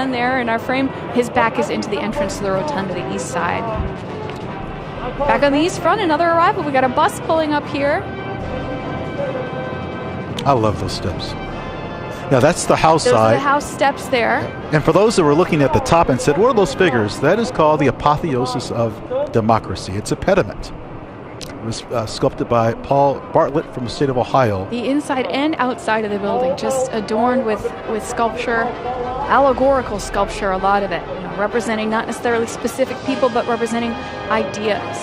man there in our frame, his back is into the entrance to the rotunda, the east side. Back on the east front, another arrival. We got a bus pulling up here. I love those steps. Now that's the house Those side. are the house steps there. And for those that were looking at the top and said, what are those figures? That is called the apotheosis of democracy. It's a pediment. It was sculpted by Paul Bartlett from the state of Ohio. The inside and outside of the building just adorned with sculpture, allegorical sculpture, a lot of it, representing not necessarily specific people, but representing ideas.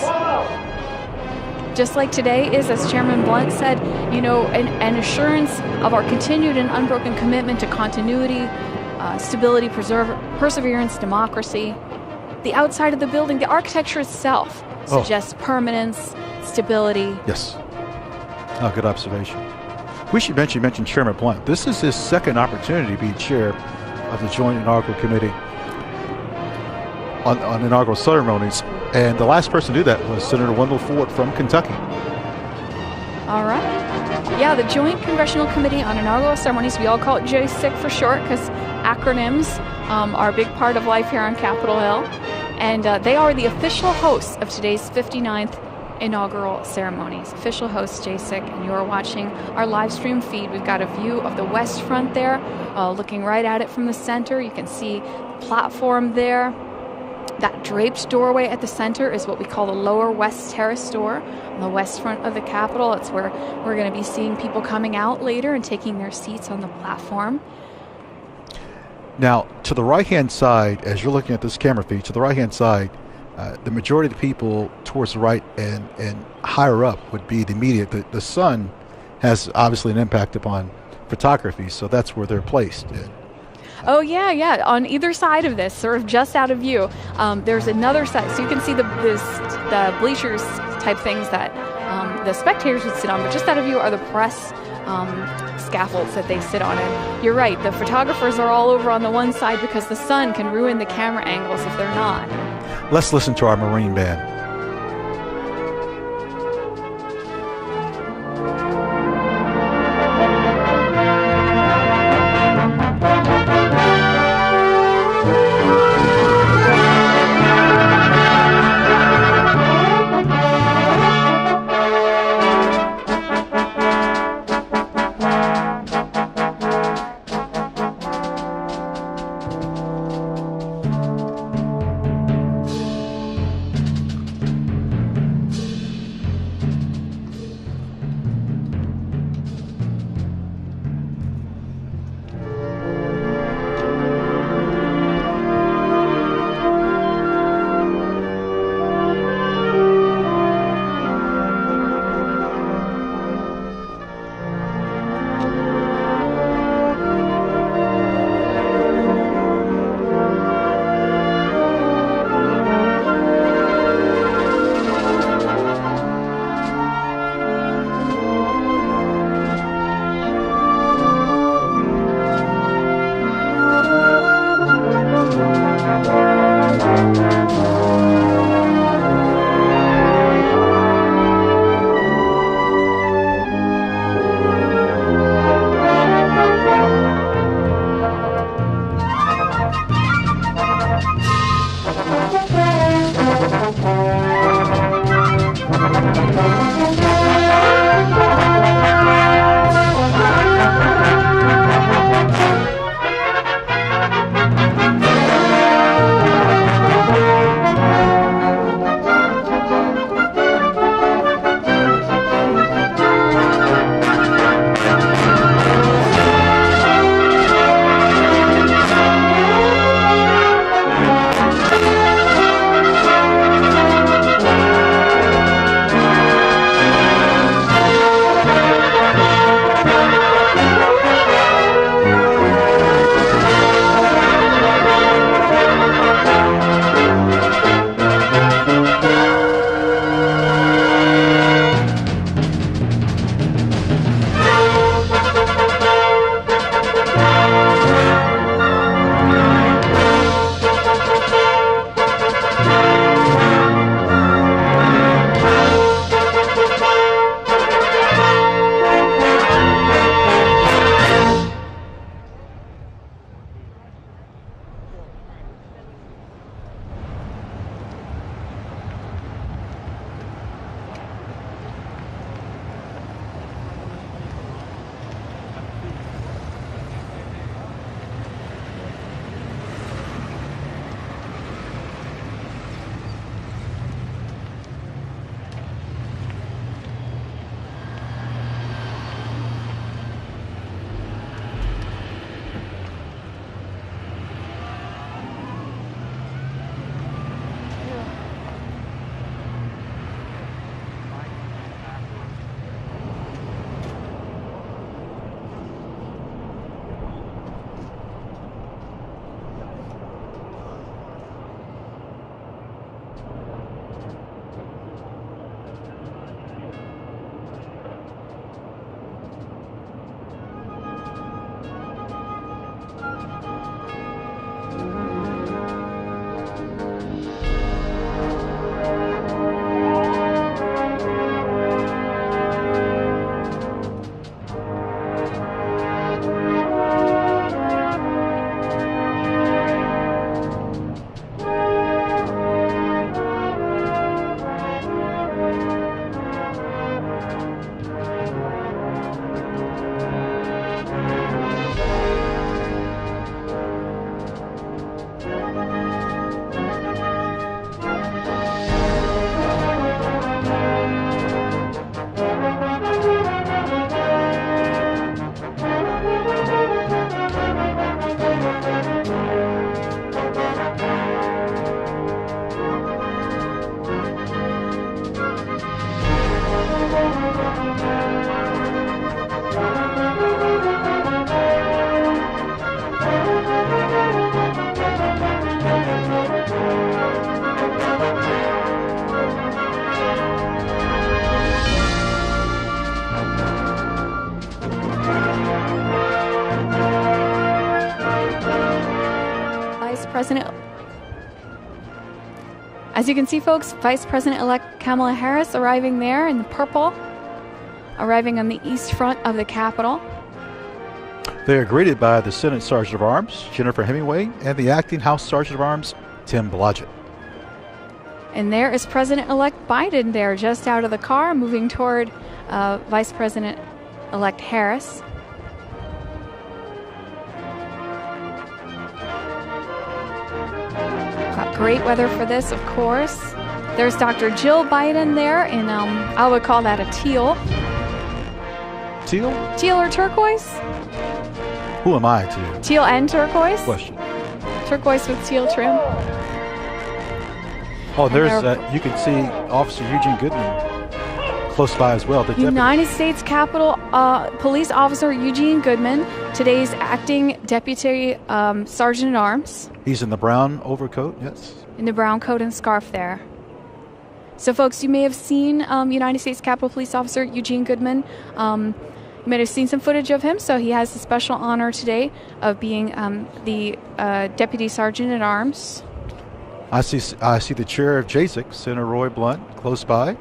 Just like today is, as Chairman Blunt said, an assurance of our continued and unbroken commitment to continuity, stability, perseverance, democracy. The outside of the building, the architecture itself suggests permanence, stability. Yes. Oh, good observation. We should mention, you mentioned Chairman Blunt. This is his second opportunity to be chair of the Joint Inaugural Committee on inaugural ceremonies. And the last person to do that was Senator Wendell Ford from Kentucky. All right. Yeah, the Joint Congressional Committee on Inaugural Ceremonies, we all call it JCIC for short because acronyms are a big part of life here on Capitol Hill. And they are the official hosts of today's 59th inaugural ceremonies. Official host JCIC, and you're watching our live stream feed. We've got a view of the west front there, looking right at it from the center. You can see the platform there. That draped doorway at the center is what we call the lower west terrace door on the west front of the Capitol. It's where we're going to be seeing people coming out later and taking their seats on the platform. Now, to the right-hand side, as you're looking at this camera feed, to the right-hand side, the majority of the people towards the right and higher up would be the media. The sun has obviously an impact upon photography, so that's where they're placed. Oh, yeah. On either side of this, sort of just out of view, there's another side. So you can see the bleachers type things that the spectators would sit on, but just out of view are the press scaffolds that they sit on. And you're right, the photographers are all over on the one side because the sun can ruin the camera angles if they're not. Let's listen to our Marine band. As you can see, folks, Vice President-elect Kamala Harris arriving there in the purple, arriving on the east front of the Capitol. They are greeted by the Senate Sergeant of Arms, Jennifer Hemingway, and the Acting House Sergeant of Arms, Tim Blodgett. And there is President-elect Biden there, just out of the car, moving toward Vice President-elect Harris. Got great weather for this, of course. There's Dr. Jill Biden there in, I would call that a teal. Teal? Teal or turquoise? Who am I to? Teal and turquoise? Question. Turquoise with teal trim. Oh, there's, you can see Officer Eugene Goodman close by as well. The United States Capitol Police Officer Eugene Goodman, today's acting Deputy Sergeant at Arms. He's in the brown overcoat, yes. In the brown coat and scarf there. So, folks, you may have seen United States Capitol Police Officer Eugene Goodman. You might have seen some footage of him, so he has the special honor today of being the Deputy Sergeant at Arms. I see the chair of JSIC, Senator Roy Blunt, close by.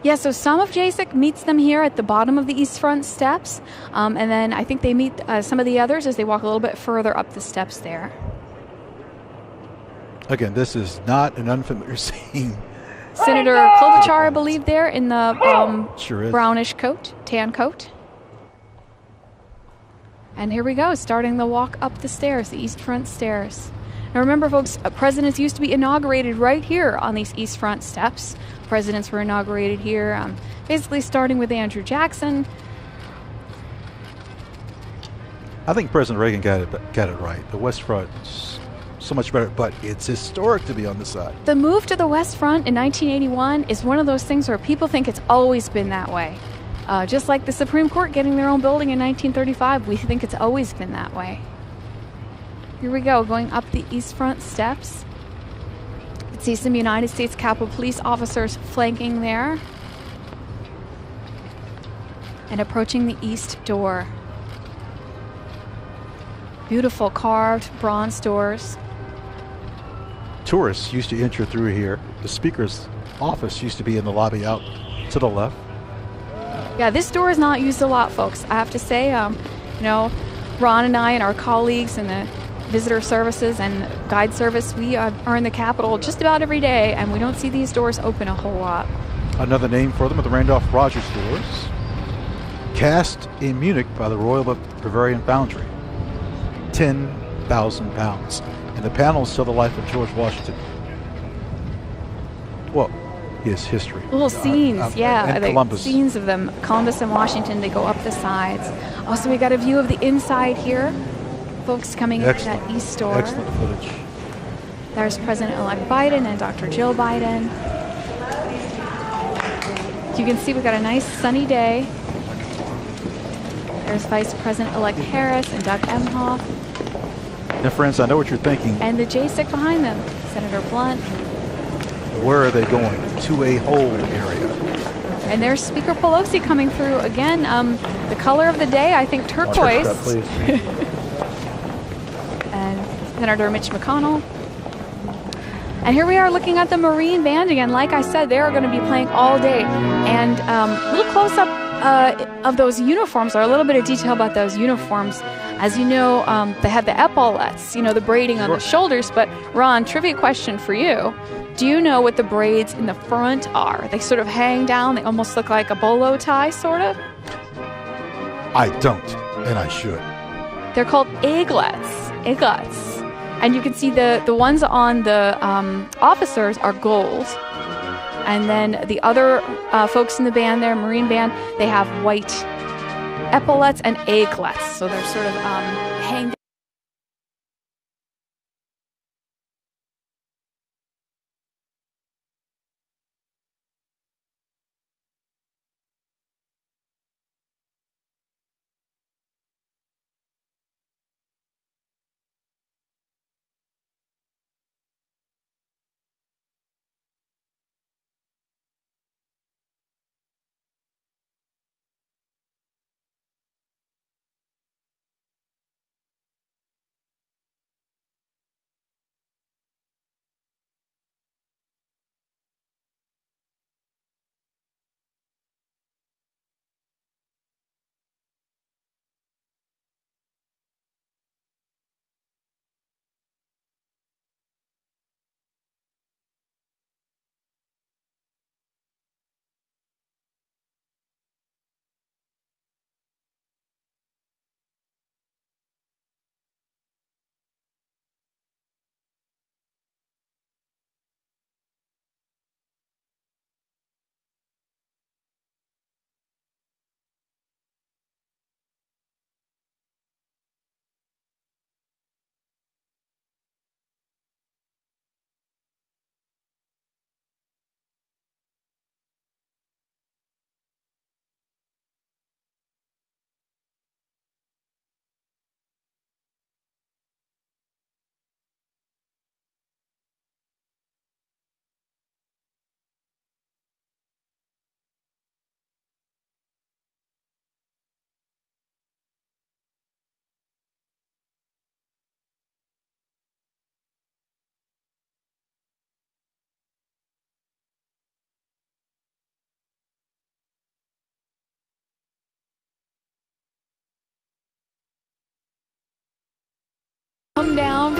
Yeah, so some of JSIC meets them here at the bottom of the East Front steps, and then I think they meet some of the others as they walk a little bit further up the steps there. Again, this is not an unfamiliar scene. Senator Klobuchar, I believe, there in the sure brownish coat, tan coat. And here we go, starting the walk up the stairs, the East Front stairs. Now remember, folks, presidents used to be inaugurated right here on these East Front steps. Presidents were inaugurated here, basically starting with Andrew Jackson. I think President Reagan got it right. The West Front is so much better, but it's historic to be on the side. The move to the West Front in 1981 is one of those things where people think it's always been that way. Just like the Supreme Court getting their own building in 1935, we think it's always been that way. Here we go, going up the East Front steps. You can see some United States Capitol Police officers flanking there. And approaching the east door. Beautiful carved bronze doors. Tourists used to enter through here. The Speaker's office used to be in the lobby out to the left. Yeah, this door is not used a lot, folks. I have to say, you know, Ron and I and our colleagues in the visitor services and guide service, we are in the Capitol just about every day, and we don't see these doors open a whole lot. Another name for them are the Randolph Rogers doors, cast in Munich by the Royal Bavarian Foundry. 10,000 pounds. And the panels tell the life of George Washington. Well, his history. Little scenes, yeah. And Columbus. Scenes of them. Columbus and Washington, they go up the sides. Also, we got a view of the inside here. Folks coming in that east door. Excellent footage. There's President-elect Biden and Dr. Jill Biden. You can see we've got a nice sunny day. There's Vice President-elect Harris and Doug Emhoff. Now, friends, I know what you're thinking. And the JSIC behind them, Senator Blunt. Where are they going? To a hold area. And there's Speaker Pelosi coming through again. The color of the day, I think, turquoise. And Senator Mitch McConnell. And here we are looking at the Marine Band again. Like I said, they are going to be playing all day. And a little close-up of those uniforms, or a little bit of detail about those uniforms. As you know, they have the epaulettes, you know, the braiding on the shoulders. But Ron, trivia question for you. Do you know what the braids in the front are? They sort of hang down. They almost look like a bolo tie, sort of. I don't, and I should. They're called aiglets. Aiglets. And you can see the ones on the officers are gold. And then the other folks in the band there, Marine Band, they have white epaulettes and aiglets. So they're sort of hang down.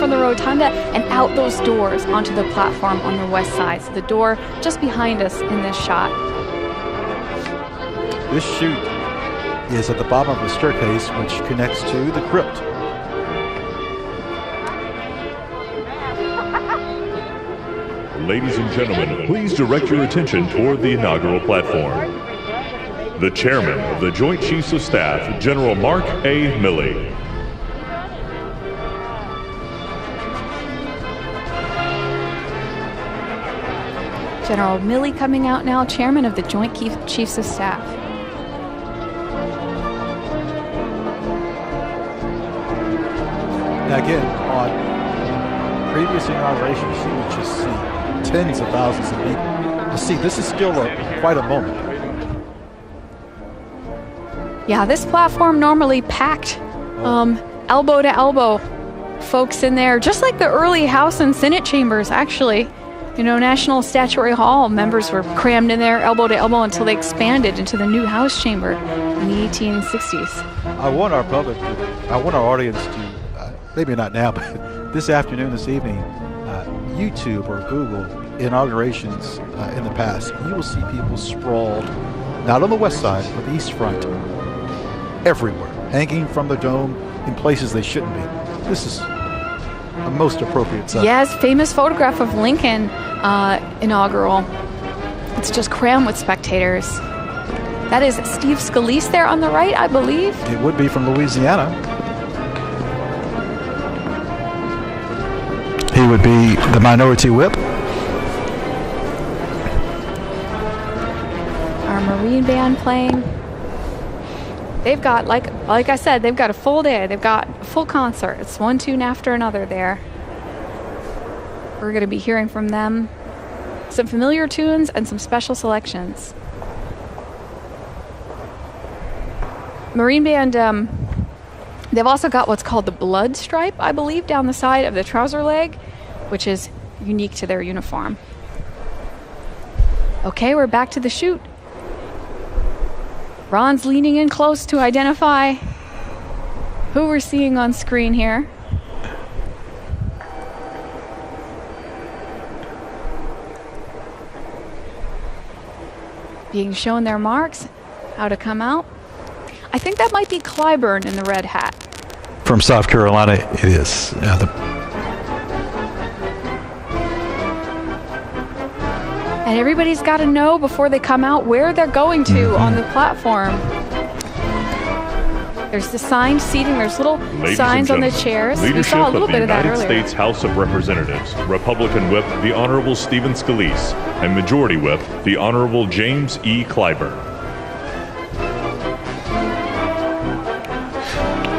from the rotunda and out those doors onto the platform on the west side. So the door just behind us in this shot. This chute is at the bottom of the staircase, which connects to the crypt. Ladies and gentlemen, please direct your attention toward the inaugural platform. The Chairman of the Joint Chiefs of Staff, General Mark A. Milley. General Milley coming out now, Chairman of the Joint Chiefs of Staff. Now again, on previous inaugurations, you would just see tens of thousands of people. To see, this is still quite a moment. Yeah, this platform normally packed, elbow to elbow, folks in there, just like the early House and Senate chambers, actually. You know, National Statuary Hall members were crammed in there elbow to elbow until they expanded into the new House chamber in the 1860s. I want our audience to, maybe not now, but this afternoon, this evening, YouTube or Google inaugurations in the past. You will see people sprawled, not on the west side, but the east front, everywhere, hanging from the dome in places they shouldn't be. This is a most appropriate sight. Yes, famous photograph of Lincoln inaugural. It's just crammed with spectators. That is Steve Scalise there on the right, I believe. It would be from Louisiana. He would be the minority whip. Our Marine Band playing. They've got, like I said, they've got a full day. They've got a full concert. It's one tune after another there. We're going to be hearing from them some familiar tunes and some special selections. Marine Band, they've also got what's called the blood stripe, I believe, down the side of the trouser leg, which is unique to their uniform. Okay, we're back to the chute. Ron's leaning in close to identify who we're seeing on screen here. Being shown their marks, how to come out. I think that might be Clyburn in the red hat. From South Carolina, it is. And everybody's got to know before they come out where they're going to on the platform. There's the signed seating. There's little signs on the chairs. We saw a little bit of that earlier. United States House of Representatives, Republican Whip, the Honorable Stephen Scalise, and Majority Whip, the Honorable James E. Clyburn.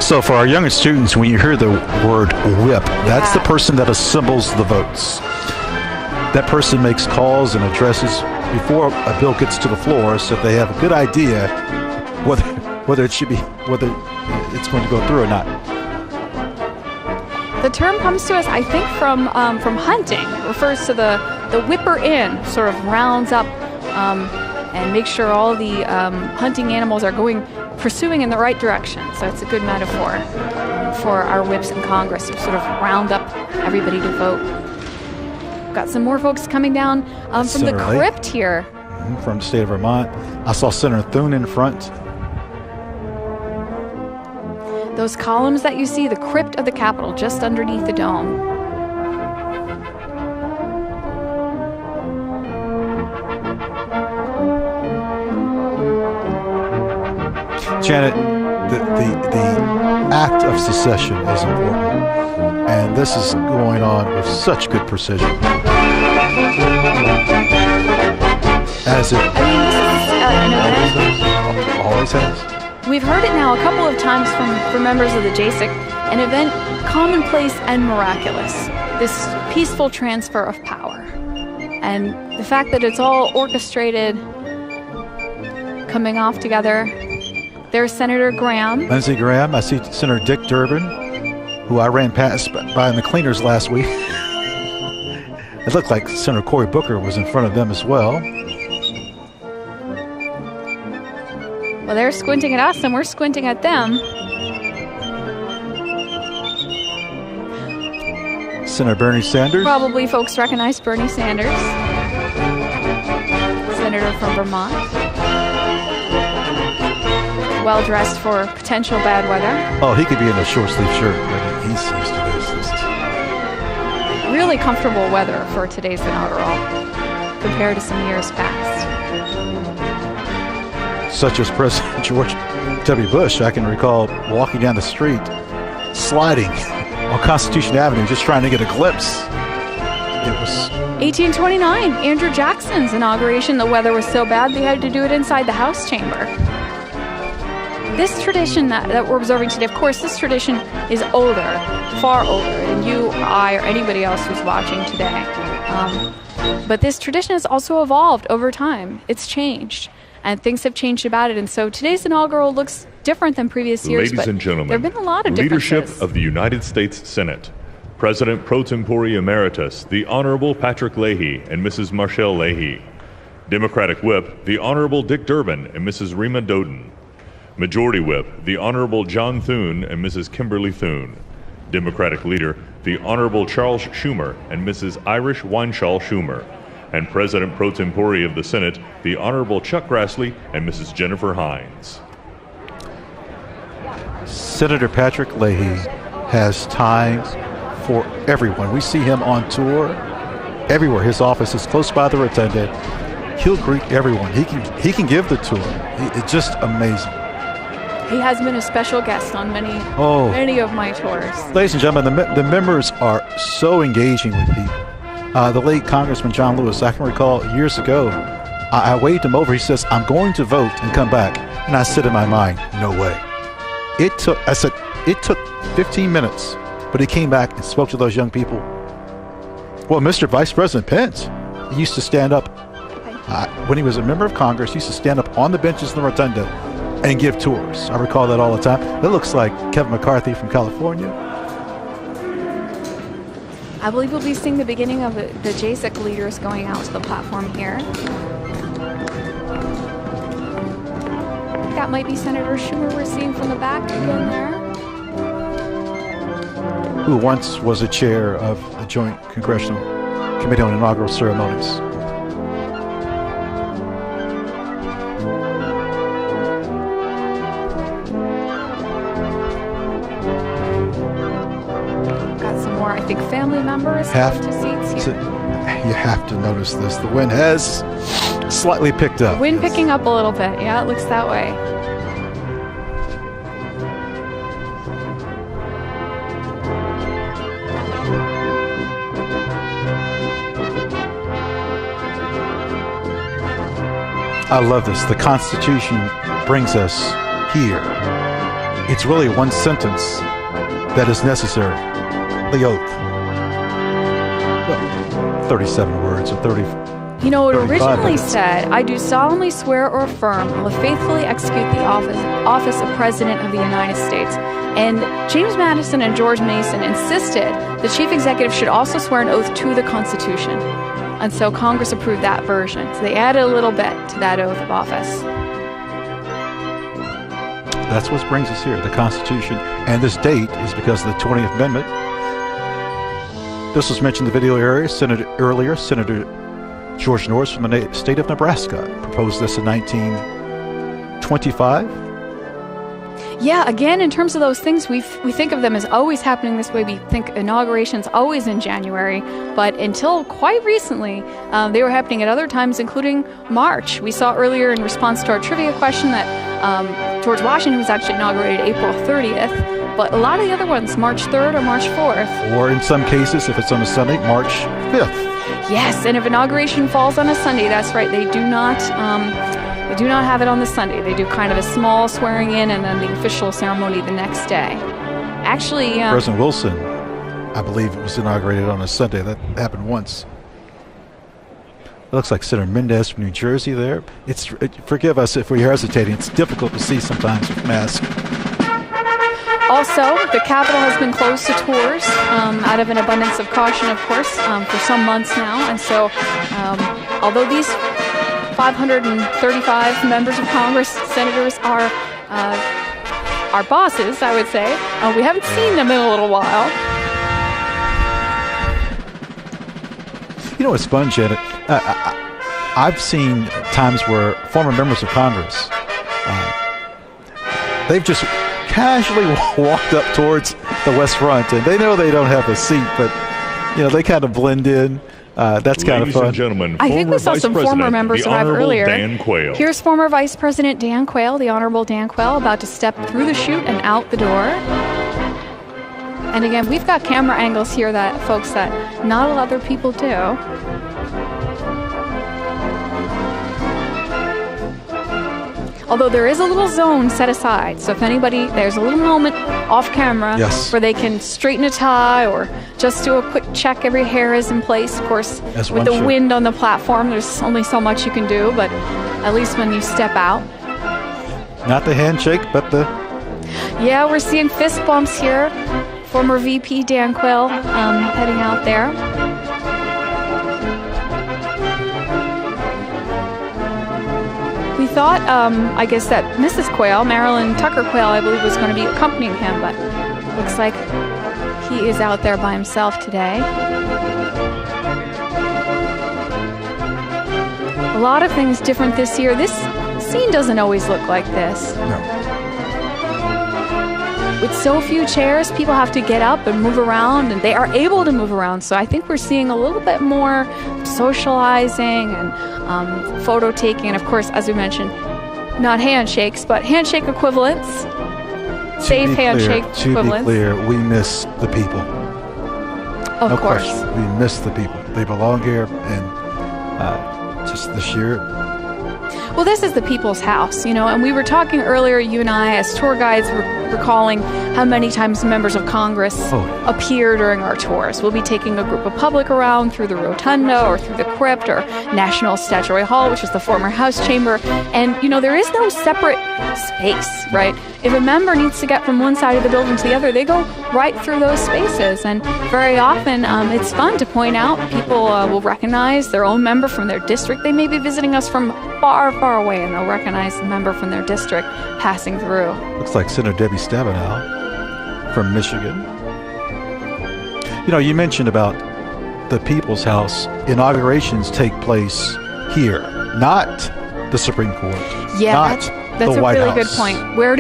So for our younger students, when you hear the word whip, that's the person that assembles the votes. That person makes calls and addresses before a bill gets to the floor, so they have a good idea whether it's going to go through or not. The term comes to us, I think, from hunting. It refers to the whipper in, sort of rounds up and makes sure all the hunting animals are pursuing in the right direction. So it's a good metaphor for our whips in Congress to sort of round up everybody to vote. Got some more folks coming down from the crypt here. From the state of Vermont. I saw Senator Thune in front. Those columns that you see, the crypt of the Capitol, just underneath the dome. Janet, the act of secession is important, and this is going on with such good precision. As it always has. We've heard it now a couple of times from members of the JSIC, an event commonplace and miraculous, this peaceful transfer of power. And the fact that it's all orchestrated, coming off together. There's Senator Graham. Lindsey Graham. I see Senator Dick Durbin, who I ran past by in the cleaners last week. It looked like Senator Cory Booker was in front of them as well. Well, they're squinting at us and we're squinting at them. Senator Bernie Sanders. Probably folks recognize Bernie Sanders, senator from Vermont. Well dressed for potential bad weather. Oh, he could be in a short sleeve shirt. I mean, he's used to this. Really comfortable weather for today's inaugural compared to some years past. Such as President George W. Bush. I can recall walking down the street, sliding on Constitution Avenue, just trying to get a glimpse. It was 1829, Andrew Jackson's inauguration. The weather was so bad they had to do it inside the House chamber. This tradition that we're observing today, of course, this tradition is older, far older than you or I or anybody else who's watching today. But this tradition has also evolved over time. It's changed, and things have changed about it. And so today's inaugural looks different than previous years. Ladies and gentlemen, there have been a lot of leadership differences. of the United States Senate, President Pro Tempore Emeritus, the Honorable Patrick Leahy and Mrs. Marshall Leahy. Democratic Whip, the Honorable Dick Durbin and Mrs. Rima Doden. Majority Whip, the Honorable John Thune and Mrs. Kimberly Thune. Democratic Leader, the Honorable Charles Schumer and Mrs. Irish Wineshaw Schumer. And President Pro Tempore of the Senate, the Honorable Chuck Grassley and Mrs. Jennifer Hines. Senator Patrick Leahy has time for everyone. We see him on tour everywhere. His office is close by the rotunda. He'll greet everyone. He can give the tour. It's just amazing. He has been a special guest on many of my tours. Ladies and gentlemen, the members are so engaging with people. The late Congressman John Lewis, I can recall years ago, I waved him over. He says, "I'm going to vote and come back." And I said in my mind, no way. It took 15 minutes, but he came back and spoke to those young people. Well, Mr. Vice President Pence used to stand up, when he was a member of Congress, he used to stand up on the benches in the rotunda and give tours. I recall that all the time. It looks like Kevin McCarthy from California. I believe we'll be seeing the beginning of the JSEC leaders going out to the platform here. That might be Senator Schumer we're seeing from the back again there. Who once was a chair of the Joint Congressional Committee on Inaugural Ceremonies. I think family members have to seats here. You have to notice this. The wind has slightly picked up. Wind picking up a little bit. Yeah, it looks that way. I love this. The Constitution brings us here. It's really one sentence that is necessary. The oath. 37 words or 30. You know, it 35 originally minutes. said, "I do solemnly swear or affirm I will faithfully execute the office of President of the United States." And James Madison and George Mason insisted the chief executive should also swear an oath to the Constitution. And so Congress approved that version. So they added a little bit to that oath of office. That's what brings us here, the Constitution. And this date is because of the 20th Amendment. This was mentioned in the video earlier. Senator George Norris from the state of Nebraska proposed this in 1925. Yeah, again, in terms of those things, we think of them as always happening this way. We think inaugurations always in January, but until quite recently, they were happening at other times, including March. We saw earlier in response to our trivia question that George Washington was actually inaugurated April 30th, but a lot of the other ones, March 3rd or March 4th. Or in some cases, if it's on a Sunday, March 5th. Yes, and if inauguration falls on a Sunday, that's right, they do not have it on the Sunday. They do kind of a small swearing in and then the official ceremony the next day. Actually, President Wilson, I believe it was inaugurated on a Sunday. That happened once. It looks like Senator Mendez from New Jersey there. Forgive us if we're hesitating. It's difficult to see sometimes with masks. Also, the Capitol has been closed to tours out of an abundance of caution, of course, for some months now. And so, although these 535 members of Congress, senators are bosses, I would say, we haven't seen them in a little while. You know what's fun, Janet? I've seen times where former members of Congress, they've just casually walked up towards the West Front, and they know they don't have a seat, but they kind of blend in. That's kind of fun. Ladies and gentlemen, I think we saw some former members arrive earlier. Dan Quayle. Here's former Vice President Dan Quayle, the Honorable Dan Quayle, about to step through the chute and out the door. And again, we've got camera angles here that folks that not a lot of other people do. Although there is a little zone set aside, so if anybody, there's a little moment off camera where they can straighten a tie or just do a quick check every hair is in place. Of course, with the wind on the platform, there's only so much you can do, but at least when you step out. Not the handshake, but the... Yeah, we're seeing fist bumps here. Former VP Dan Quayle heading out there. We thought, I guess, that Mrs. Quayle, Marilyn Tucker Quayle, I believe, was going to be accompanying him, but looks like he is out there by himself today. A lot of things different this year. This scene doesn't always look like this. No. With so few chairs, people have to get up and move around, and they are able to move around. So I think we're seeing a little bit more socializing and photo taking. And of course, as we mentioned, not handshakes, but handshake equivalents. Safe handshake equivalents. To be clear, we miss the people. Of course. Question. We miss the people. They belong here, and just the sheer... Well, this is the people's house, and we were talking earlier, you and I, as tour guides, recalling how many times members of Congress appear during our tours. We'll be taking a group of public around through the rotunda or through the crypt or National Statuary Hall, which is the former House chamber. And, there is no separate space, right? If a member needs to get from one side of the building to the other, they go right through those spaces. And very often, it's fun to point out. People will recognize their own member from their district. They may be visiting us from far, far away, and they'll recognize the member from their district passing through. Looks like Senator Debbie Stabenow from Michigan. You mentioned about the People's House. Inaugurations take place here, not the Supreme Court. Yeah, that's a really good point. Where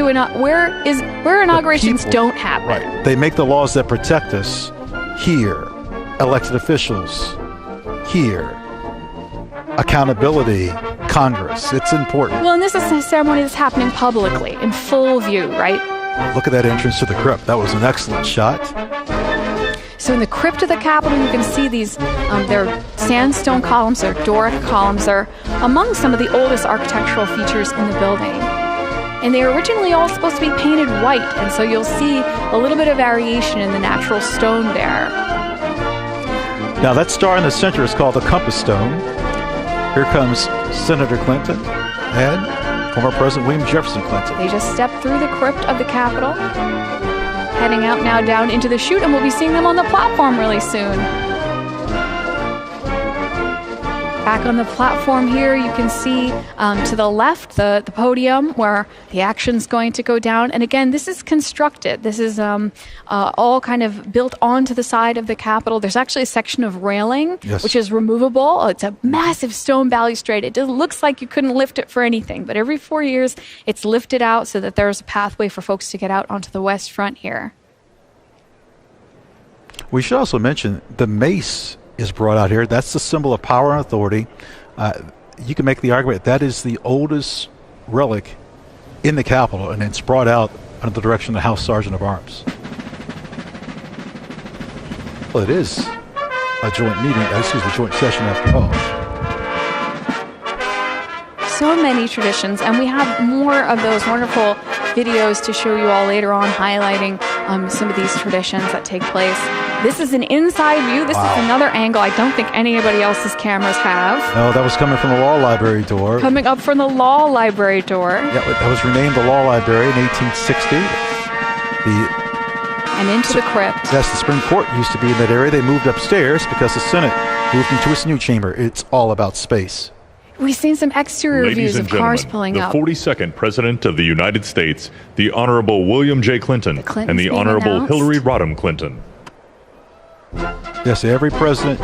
inaugurations don't happen. Right. They make the laws that protect us here. Elected officials here. Accountability, Congress. It's important. Well, and this is a ceremony that's happening publicly, in full view, right? Look at that entrance to the crypt. That was an excellent shot. So in the crypt of the Capitol, you can see these, they're sandstone columns, they're Doric columns. They're among some of the oldest architectural features in the building. And they were originally all supposed to be painted white, and so you'll see a little bit of variation in the natural stone there. Now that star in the center is called the Compass Stone. Here comes Senator Clinton and former President William Jefferson Clinton. They just stepped through the crypt of the Capitol, heading out now down into the chute, and we'll be seeing them on the platform really soon. Back on the platform here, you can see to the left the podium where the action's going to go down. And again, this is constructed. This is all kind of built onto the side of the Capitol. There's actually a section of railing, which is removable. It's a massive stone balustrade. It looks like you couldn't lift it for anything, but every 4 years it's lifted out so that there's a pathway for folks to get out onto the West Front here. We should also mention the mace is brought out here. That's the symbol of power and authority. You can make the argument that is the oldest relic in the Capitol, and it's brought out under the direction of the House Sergeant of Arms. Well, it is a joint meeting, joint session after all. So many traditions, and we have more of those wonderful videos to show you all later on, highlighting some of these traditions that take place. This is an inside view. This is another angle I don't think anybody else's cameras have. No, that was coming from the law library door. Coming up from the law library door. Yeah, that was renamed the law library in 1860. And into the crypt. Yes, the Supreme Court used to be in that area. They moved upstairs because the Senate moved into its new chamber. It's all about space. We've seen some exterior views of cars pulling up. The 42nd President of the United States, the Honorable William J. Clinton, and the Honorable Hillary Rodham Clinton. Yes, every president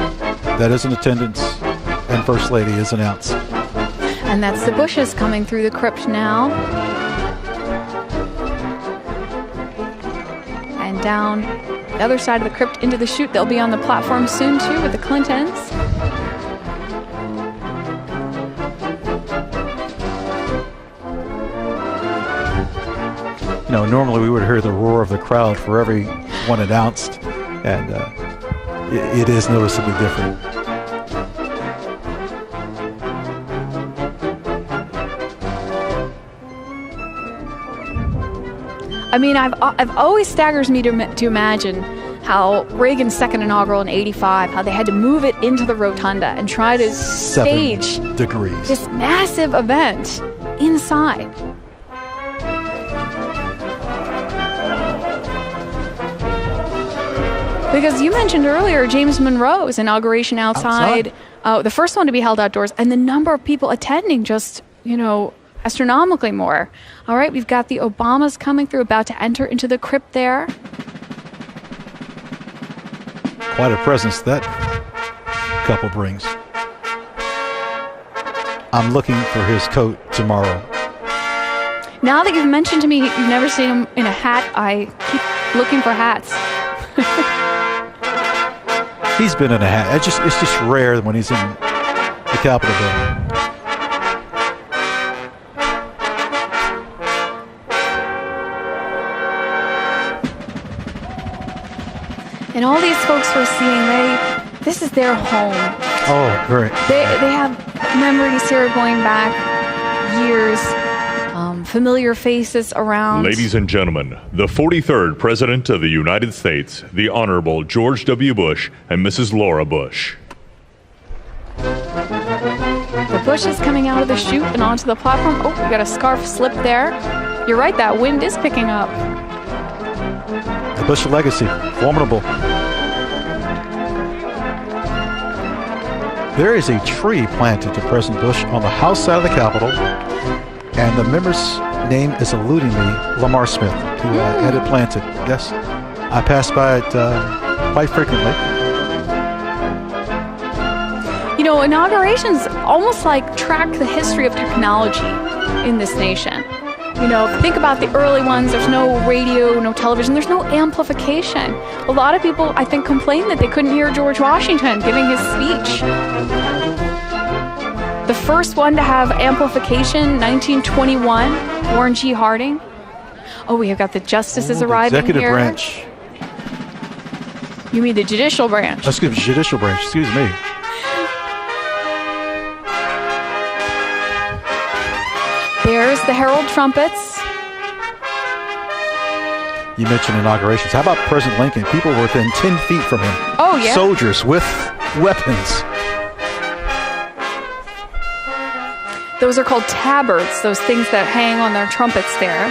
that is in attendance, and First Lady is announced. And that's the Bushes coming through the crypt now. And down the other side of the crypt into the chute. They'll be on the platform soon, too, with the Clintons. You know, normally we would hear the roar of the crowd for every one announced, and it is noticeably different. I mean, I've always staggers me to imagine how Reagan's second inaugural in '85, how they had to move it into the rotunda and try to stage 7 degrees. This massive event inside. Because you mentioned earlier James Monroe's inauguration outside. The first one to be held outdoors, and the number of people attending just, astronomically more. All right, we've got the Obamas coming through, about to enter into the crypt there. Quite a presence that couple brings. I'm looking for his coat tomorrow. Now that you've mentioned to me you've never seen him in a hat, I keep looking for hats. He's been in a hat. It's just rare when he's in the Capitol building. And all these folks we're seeing, this is their home. Oh, great. They have memories here going back years, familiar faces around. Ladies and gentlemen, the 43rd President of the United States, the Honorable George W. Bush and Mrs. Laura Bush. The Bush is coming out of the chute and onto the platform. Oh, we got a scarf slip there. You're right, that wind is picking up. The Bush legacy, formidable. There is a tree planted to President Bush on the House side of the Capitol, and the member's name is eluding me, Lamar Smith, who had it planted. Yes, I pass by it quite frequently. Inaugurations almost like track the history of technology in this nation. Think about the early ones. There's no radio, no television. There's no amplification. A lot of people, I think, complained that they couldn't hear George Washington giving his speech. The first one to have amplification, 1921, Warren G. Harding. Oh, we have got the justices arriving executive here. branch. You mean the judicial branch? Excuse me, judicial branch. Excuse me. There's the herald trumpets. You mentioned inaugurations. How about President Lincoln? People were within 10 feet from him. Oh, yeah. Soldiers with weapons. Those are called tabards, those things that hang on their trumpets there.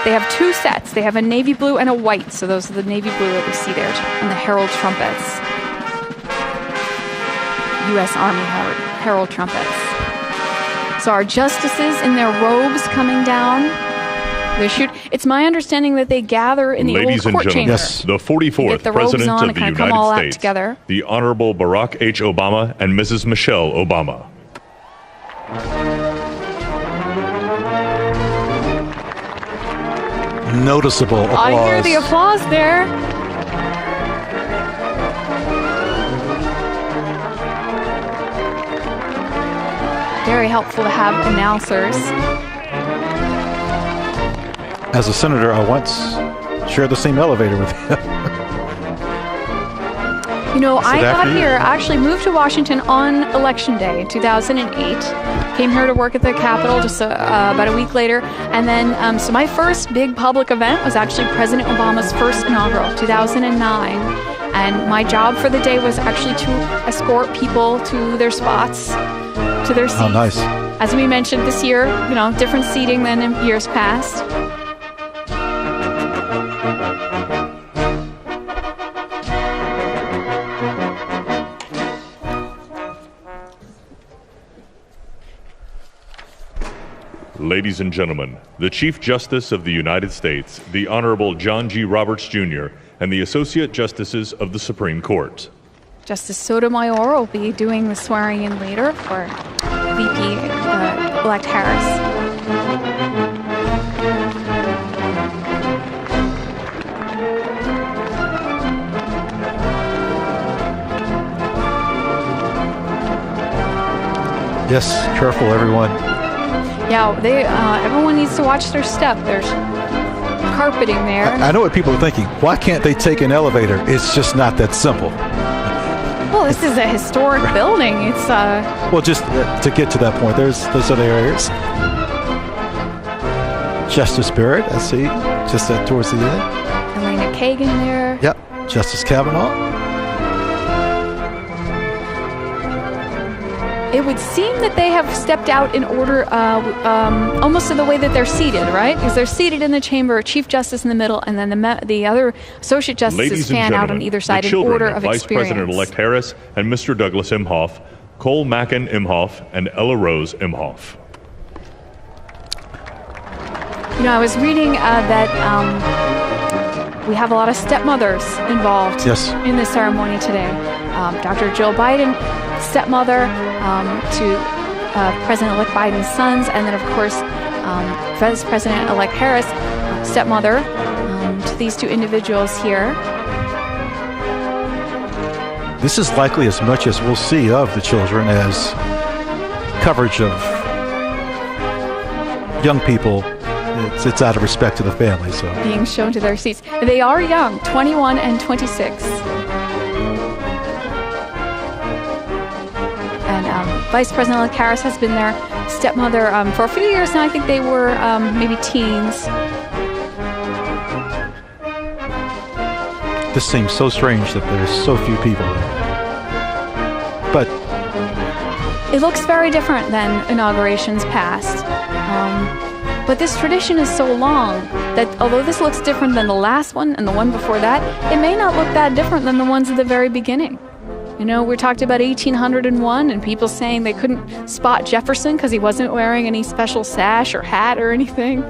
They have two sets. They have a navy blue and a white. So those are the navy blue that we see there on the herald trumpets. U.S. Army herald trumpets. So our justices in their robes coming down the chute. It's my understanding that they gather in the Ladies old court and chamber. yes, the 44th President of the United States, together. the Honorable Barack H. Obama and Mrs. Michelle Obama. Noticeable applause. I hear the applause there. Very helpful to have announcers. As a senator, I once shared the same elevator with him. I got here, actually moved to Washington on Election Day, 2008. Came here to work at the Capitol just about a week later. And then, so my first big public event was actually President Obama's first inaugural, 2009. And my job for the day was actually to escort people to their spots, to their seats. Oh, nice. As we mentioned this year, different seating than in years past. Ladies and gentlemen, the Chief Justice of the United States, the Honorable John G. Roberts, Jr., and the Associate Justices of the Supreme Court. Justice Sotomayor will be doing the swearing in later for VP-elect Harris. Yes, careful, everyone. Yeah, everyone needs to watch their step. There's carpeting there. I know what people are thinking. Why can't they take an elevator? It's just not that simple. Well, this is a historic building. It's Well, just to get to that point, there's other areas. Justice Barrett, I see, just towards the end. Elena Kagan there. Yep, Justice Kavanaugh. It would seem that they have stepped out in order almost in the way that they're seated, right? Because they're seated in the chamber, Chief Justice in the middle, and then the other Associate Justices fan out on either side in order of Vice experience. President-elect Harris and Mr. Douglas Imhoff, Cole Mackin Imhoff, and Ella Rose Imhoff. You know, I was reading that we have a lot of stepmothers involved in the ceremony today. Dr. Joe Biden, stepmother to President-elect Biden's sons, and then, of course, Vice President-elect Harris, stepmother to these two individuals here. This is likely as much as we'll see of the children as coverage of young people. It's out of respect to the family. So being shown to their seats. They are young, 21 and 26. Vice President-elect Harris has been their stepmother for a few years now. I think they were maybe teens. This seems so strange that there's so few people there. But it looks very different than inaugurations past. But this tradition is so long that although this looks different than the last one and the one before that, it may not look that different than the ones at the very beginning. You know, we talked about 1801 and people saying they couldn't spot Jefferson because he wasn't wearing any special sash or hat or anything.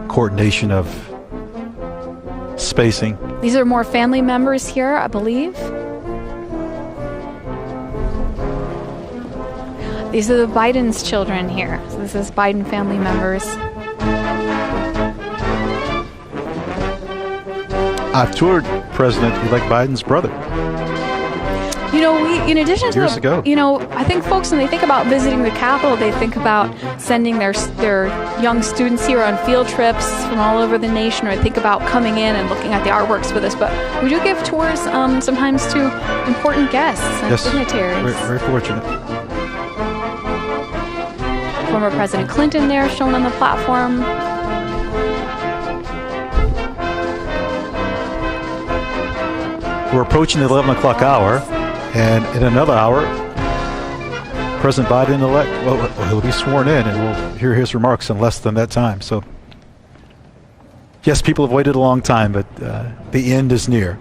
Coordination of spacing. These are more family members here, I believe. These are the Biden's children here. So this is Biden family members. I've toured President-elect Biden's brother. You know, in addition to years ago. You know, I think folks, when they think about visiting the Capitol, they think about sending their young students here on field trips from all over the nation, or think about coming in and looking at the artworks with us. But we do give tours sometimes to important guests and dignitaries. Very fortunate. Former President Clinton there, shown on the platform. We're approaching the 11 o'clock hour, and in another hour, President Biden-elect, well, he'll be sworn in, and we'll hear his remarks in less than that time. So, yes, people have waited a long time, but the end is near.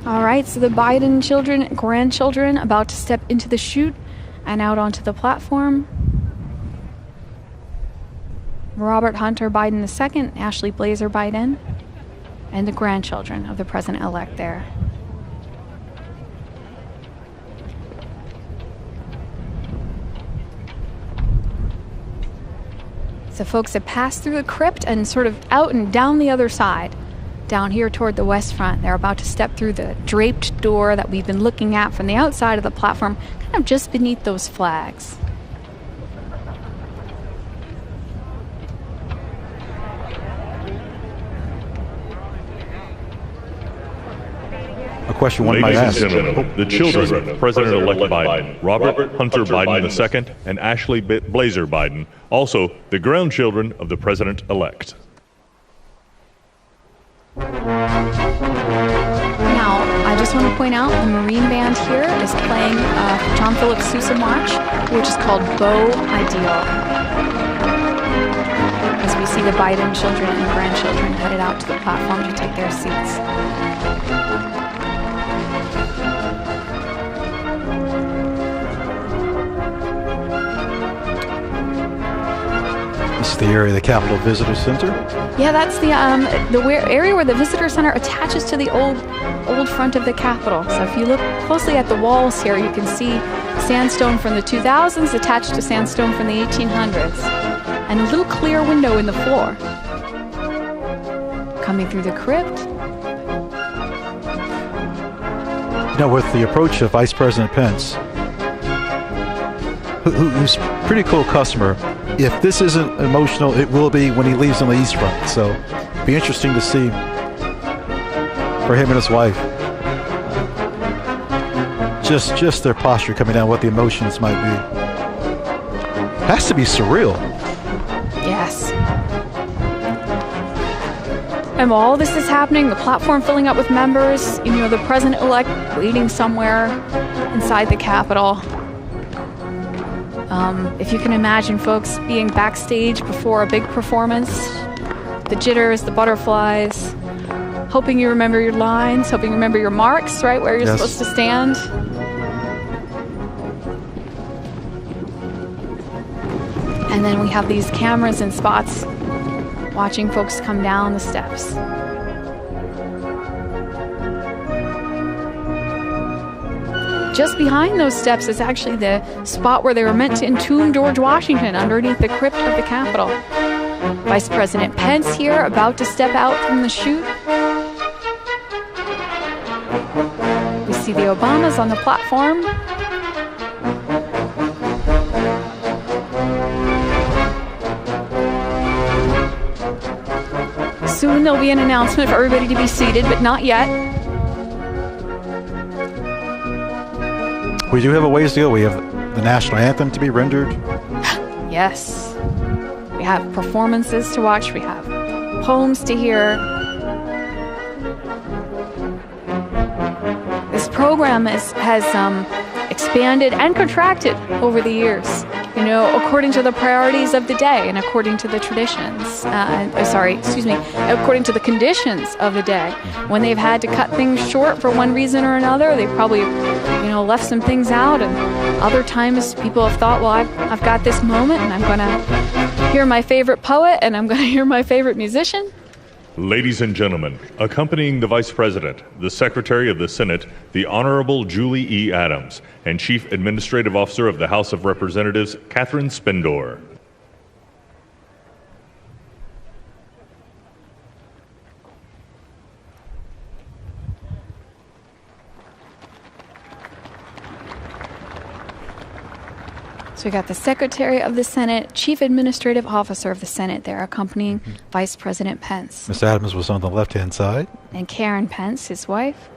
All right, so the Biden children, grandchildren, about to step into the chute and out onto the platform. Robert Hunter Biden II, Ashley Blazer Biden, and the grandchildren of the president-elect there. So folks have passed through the crypt and sort of out and down the other side. Down here toward the west front, they're about to step through the draped door that we've been looking at from the outside of the platform, kind of just beneath those flags. A question one might ask. Ladies and gentlemen, the children of President-elect Biden, Robert Hunter Biden II and Ashley Blazer Biden, also the grandchildren of the president-elect. Now, I just want to point out the Marine Band here is playing John Philip Sousa March, which is called Beau Ideal. As we see the Biden children and grandchildren headed out to the platform to take their seats. is the area of the Capitol Visitor Center. Yeah, that's the area where the Visitor Center attaches to the old front of the Capitol. So if you look closely at the walls here, you can see sandstone from the 2000s attached to sandstone from the 1800s. And a little clear window in the floor. Coming through the crypt. Now, with the approach of Vice President Pence, who's a pretty cool customer, if this isn't emotional, it will be when he leaves on the East Front. So, it'll be interesting to see for him and his wife. Just their posture coming down, what the emotions might be. Has to be surreal. Yes. And while all this is happening, the platform filling up with members, the president-elect waiting somewhere inside the Capitol. If you can imagine folks being backstage before a big performance, the jitters, the butterflies, hoping you remember your lines, hoping you remember your marks, right, where you're supposed to stand. And then we have these cameras and spots watching folks come down the steps. Just behind those steps is actually the spot where they were meant to entomb George Washington, underneath the crypt of the Capitol. Vice President Pence here, about to step out from the chute. We see the Obamas on the platform. Soon there'll be an announcement for everybody to be seated, but not yet. We do have a ways to go. We have the national anthem to be rendered. Yes. We have performances to watch. We have poems to hear. This program has expanded and contracted over the years, according to the priorities of the day and according to the traditions. According to the conditions of the day. When they've had to cut things short for one reason or another, they've probably, left some things out. And other times people have thought, well, I've got this moment and I'm going to hear my favorite poet and I'm going to hear my favorite musician. Ladies and gentlemen, accompanying the Vice President, the Secretary of the Senate, the Honorable Julie E. Adams, and Chief Administrative Officer of the House of Representatives, Catherine Spindor. So we got the Secretary of the Senate, Chief Administrative Officer of the Senate there, accompanying Vice President Pence. Ms. Adams was on the left-hand side. And Karen Pence, his wife.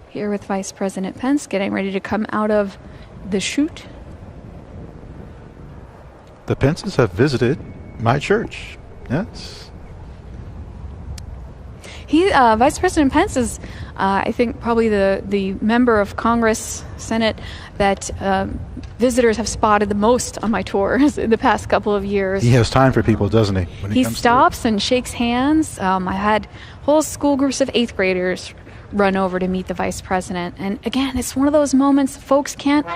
Here with Vice President Pence, getting ready to come out of the chute. The Pences have visited my church. Yes. Vice President Pence is, I think, probably the member of Congress, Senate, that visitors have spotted the most on my tours in the past couple of years. He has time for people, doesn't he? He stops and shakes hands. I had whole school groups of 8th graders run over to meet the Vice President. And again, it's one of those moments folks can't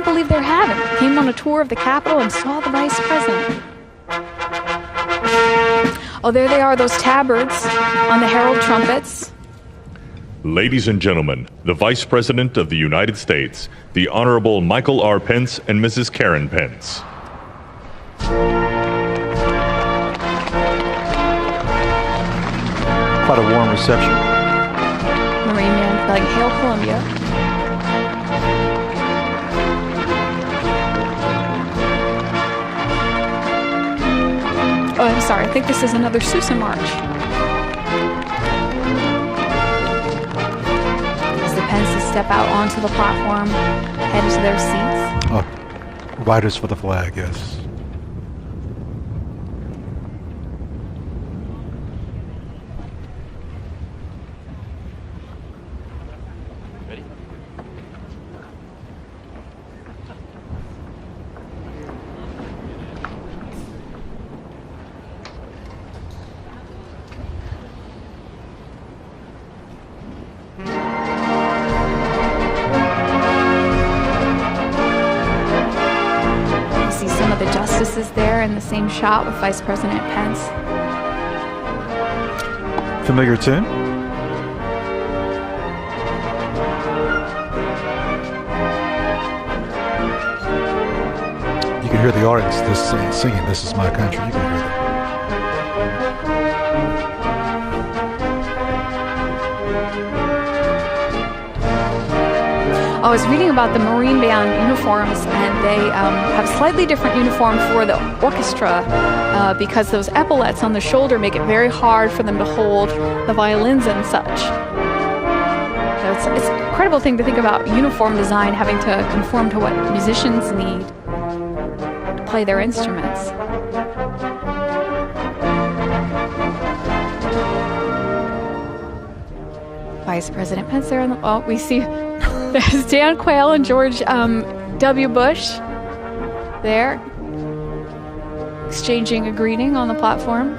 believe they're having. Came on a tour of the Capitol and saw the Vice President. Oh, there they are, those tabards on the herald trumpets. Ladies and gentlemen, the Vice President of the United States, the Honorable Michael R. Pence and Mrs. Karen Pence. Quite a warm reception. Marine Man, like Hail Columbia. Oh, I'm sorry. I think this is another Sousa March. As the Pences step out onto the platform, headed to their seats. Oh, riders for the flag, yes. The justices there there in the same shot with Vice President Pence. Familiar tune? You can hear the audience singing "This Is My Country." You can hear that. I was reading about the Marine Band uniforms, and they have a slightly different uniform for the orchestra because those epaulets on the shoulder make it very hard for them to hold the violins and such. So it's an incredible thing to think about uniform design having to conform to what musicians need to play their instruments. Vice President Pence there. Oh, we see there's Dan Quayle and George W. Bush there exchanging a greeting on the platform.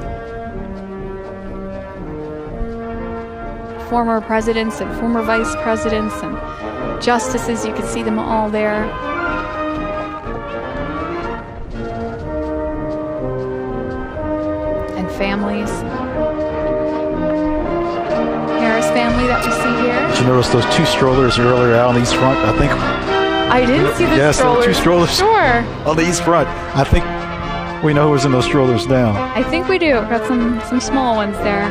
Former presidents and former vice presidents and justices, you can see them all there. And families. Family that we see here. Did you notice those two strollers earlier out on the east front? I think I didn't see the Yes, strollers. two strollers. Sure. On the east front. I think we know who's in those strollers now. I think we do. Got some small ones there.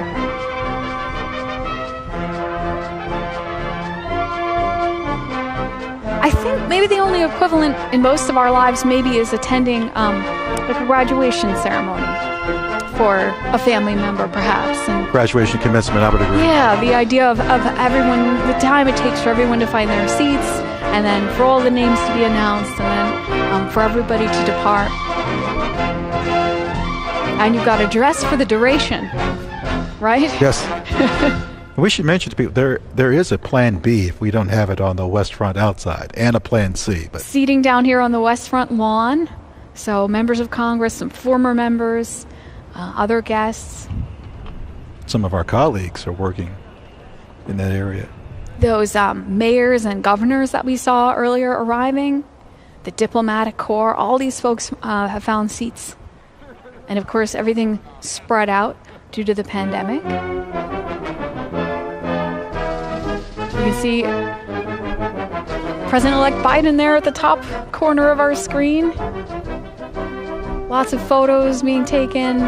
I think maybe the only equivalent in most of our lives maybe is attending like a graduation ceremony for a family member, perhaps. And Graduation, commencement, I would agree. yeah, the idea of everyone, the time it takes for everyone to find their seats, and then for all the names to be announced, and then for everybody to depart. And you've got to dress for the duration, right? Yes. We should mention to people there is a plan B if we don't have it on the west front outside, and a plan C. But Seating down here on the west front lawn, so members of Congress, some former members, other guests. some of our colleagues are working in that area. Those mayors and governors that we saw earlier arriving, the diplomatic corps, all these folks have found seats. And of course, everything spread out due to the pandemic. You can see President-elect Biden there at the top corner of our screen. Lots of photos being taken.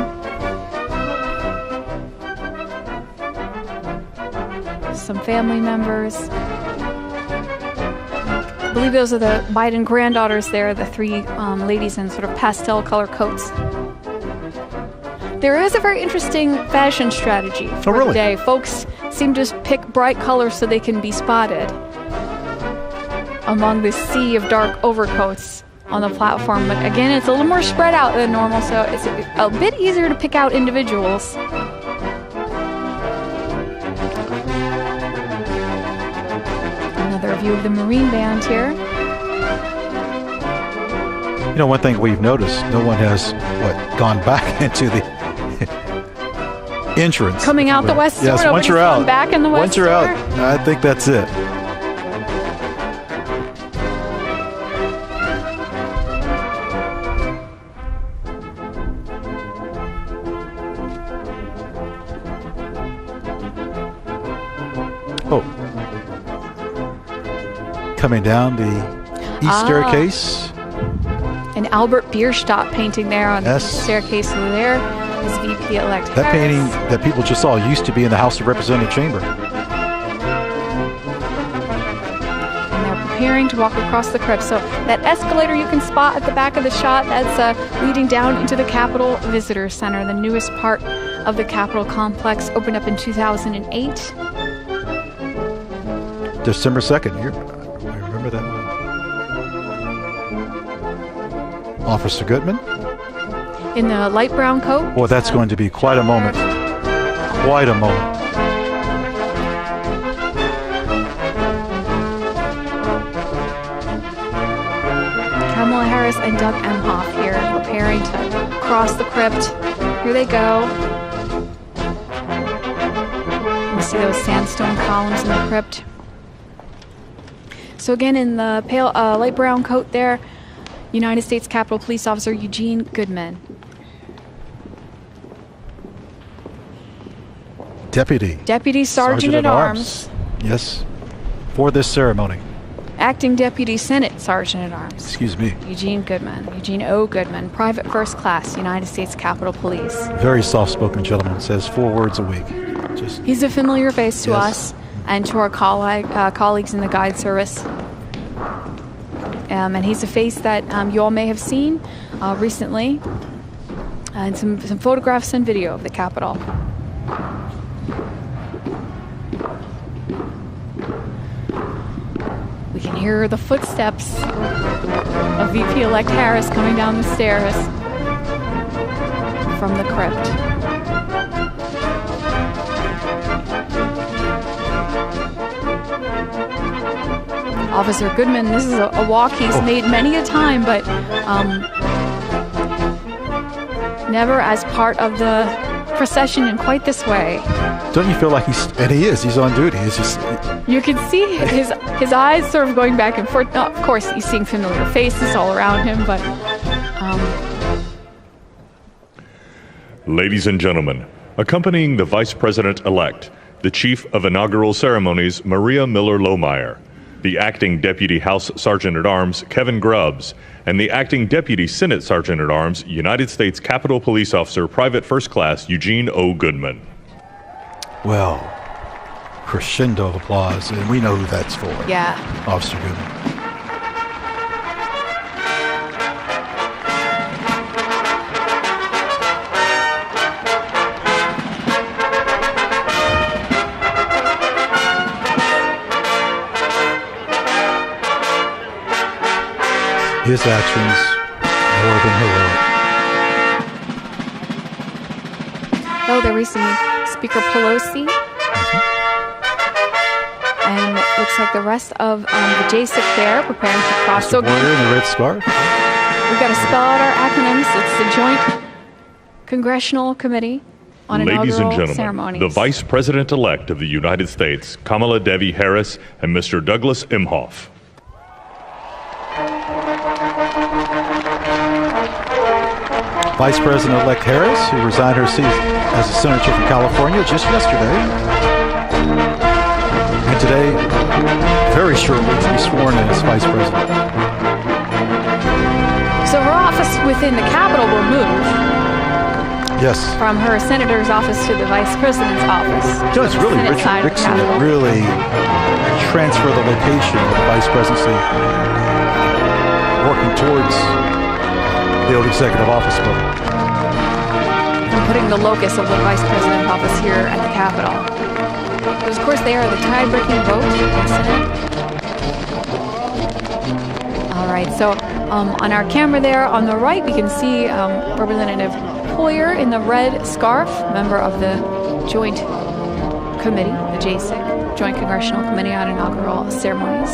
Some family members. I believe those are the Biden granddaughters there, the three ladies in sort of pastel color coats. There is a very interesting fashion strategy for the day. Folks seem to pick bright colors so they can be spotted among this sea of dark overcoats on the platform. But again, it's a little more spread out than normal, so it's a bit easier to pick out individuals. Another view of the Marine Band here. You know, one thing we've noticed, no one has, gone back into the entrance. Coming out the west door. Yes, once you're out. Back in the west once you're door. out, I think that's it. Oh. Coming down the east staircase. And Albert Bierstadt painting there on the staircase over there is VP-elect Harris. That painting that people just saw used to be in the House of Representatives chamber. And they're preparing to walk across the crypt. So that escalator you can spot at the back of the shot, that's leading down into the Capitol Visitor Center, the newest part of the Capitol complex, opened up in 2008. December 2nd. I remember that one. Officer Goodman. In the light brown coat. Well, that's going to be quite a moment. Quite a moment. Kamala Harris and Doug Emhoff here preparing to cross the crypt. Here they go. You see those sandstone columns in the crypt. So again, in the pale light brown coat there, United States Capitol Police Officer Eugene Goodman. Deputy Sergeant at Arms. Yes, for this ceremony. Acting Deputy Senate Sergeant at Arms. Excuse me. Eugene Goodman. Eugene O. Goodman. Private First Class, United States Capitol Police. Very soft-spoken gentleman. Says 4 words a week. He's a familiar face to us and to our colleagues in the guide service. And he's a face that you all may have seen recently. And some photographs and video of the Capitol. We can hear the footsteps of VP-elect Harris coming down the stairs from the crypt. Officer Goodman, this is a walk he's made many a time, but never as part of the procession in quite this way. Don't you feel like he's on duty? You can see his eyes sort of going back and forth. Of course, he's seeing familiar faces all around him, but... Ladies and gentlemen, accompanying the Vice President-elect, the Chief of Inaugural Ceremonies, Maria Miller-Lohmeyer, the Acting Deputy House Sergeant-at-Arms, Kevin Grubbs, and the Acting Deputy Senate Sergeant-at-Arms, United States Capitol Police Officer, Private First Class, Eugene O. Goodman. Well, crescendo of applause, and we know who that's for. Yeah. Officer Goodman. His actions more than heroic. Oh, there we see Speaker Pelosi. And looks like the rest of the JSIC there preparing to cross. So warrior in the red scarf. We've got to spell out our acronyms. It's the Joint Congressional Committee on Ladies and Inaugural gentlemen, Ceremonies. the Vice President-elect of the United States, Kamala Devi Harris, and Mr. Douglas Emhoff. Vice President-elect Harris, who resigned her seat as a senator from California just yesterday, and today, very shortly, to be sworn in as Vice President. So her office within the Capitol will move. Yes. From her senator's office to the Vice President's office. You know, it's really Richard Nixon that really transferred the location of the Vice Presidency, working towards the old executive office building. And putting the locus of the Vice President's office here at the Capitol. Because, of course, they are the tie-breaking vote in the Senate. All right, so on our camera there on the right, we can see Representative Hoyer in the red scarf, member of the Joint Committee, the JSIC, Joint Congressional Committee on Inaugural Ceremonies.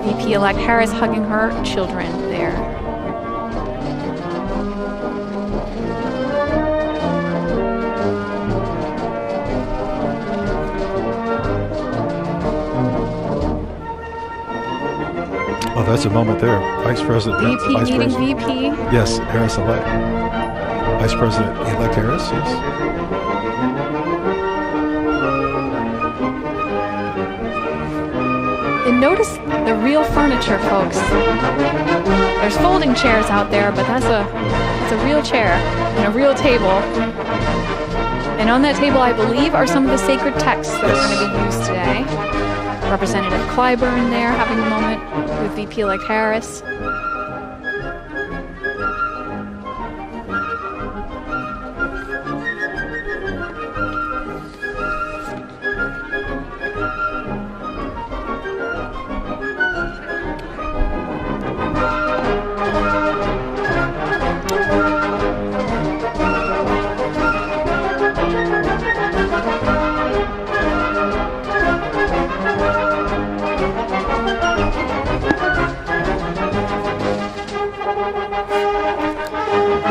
VP-elect Harris hugging her children there. Oh, that's a moment there. Vice President. VP Vice meeting President. VP. Yes, Harris-elect. Vice President-elect Harris, yes. And notice the real furniture, folks. There's folding chairs out there, but that's a real chair and a real table. And on that table, I believe, are some of the sacred texts that are going to be used today. Representative Clyburn there having a moment with VP-elect Harris.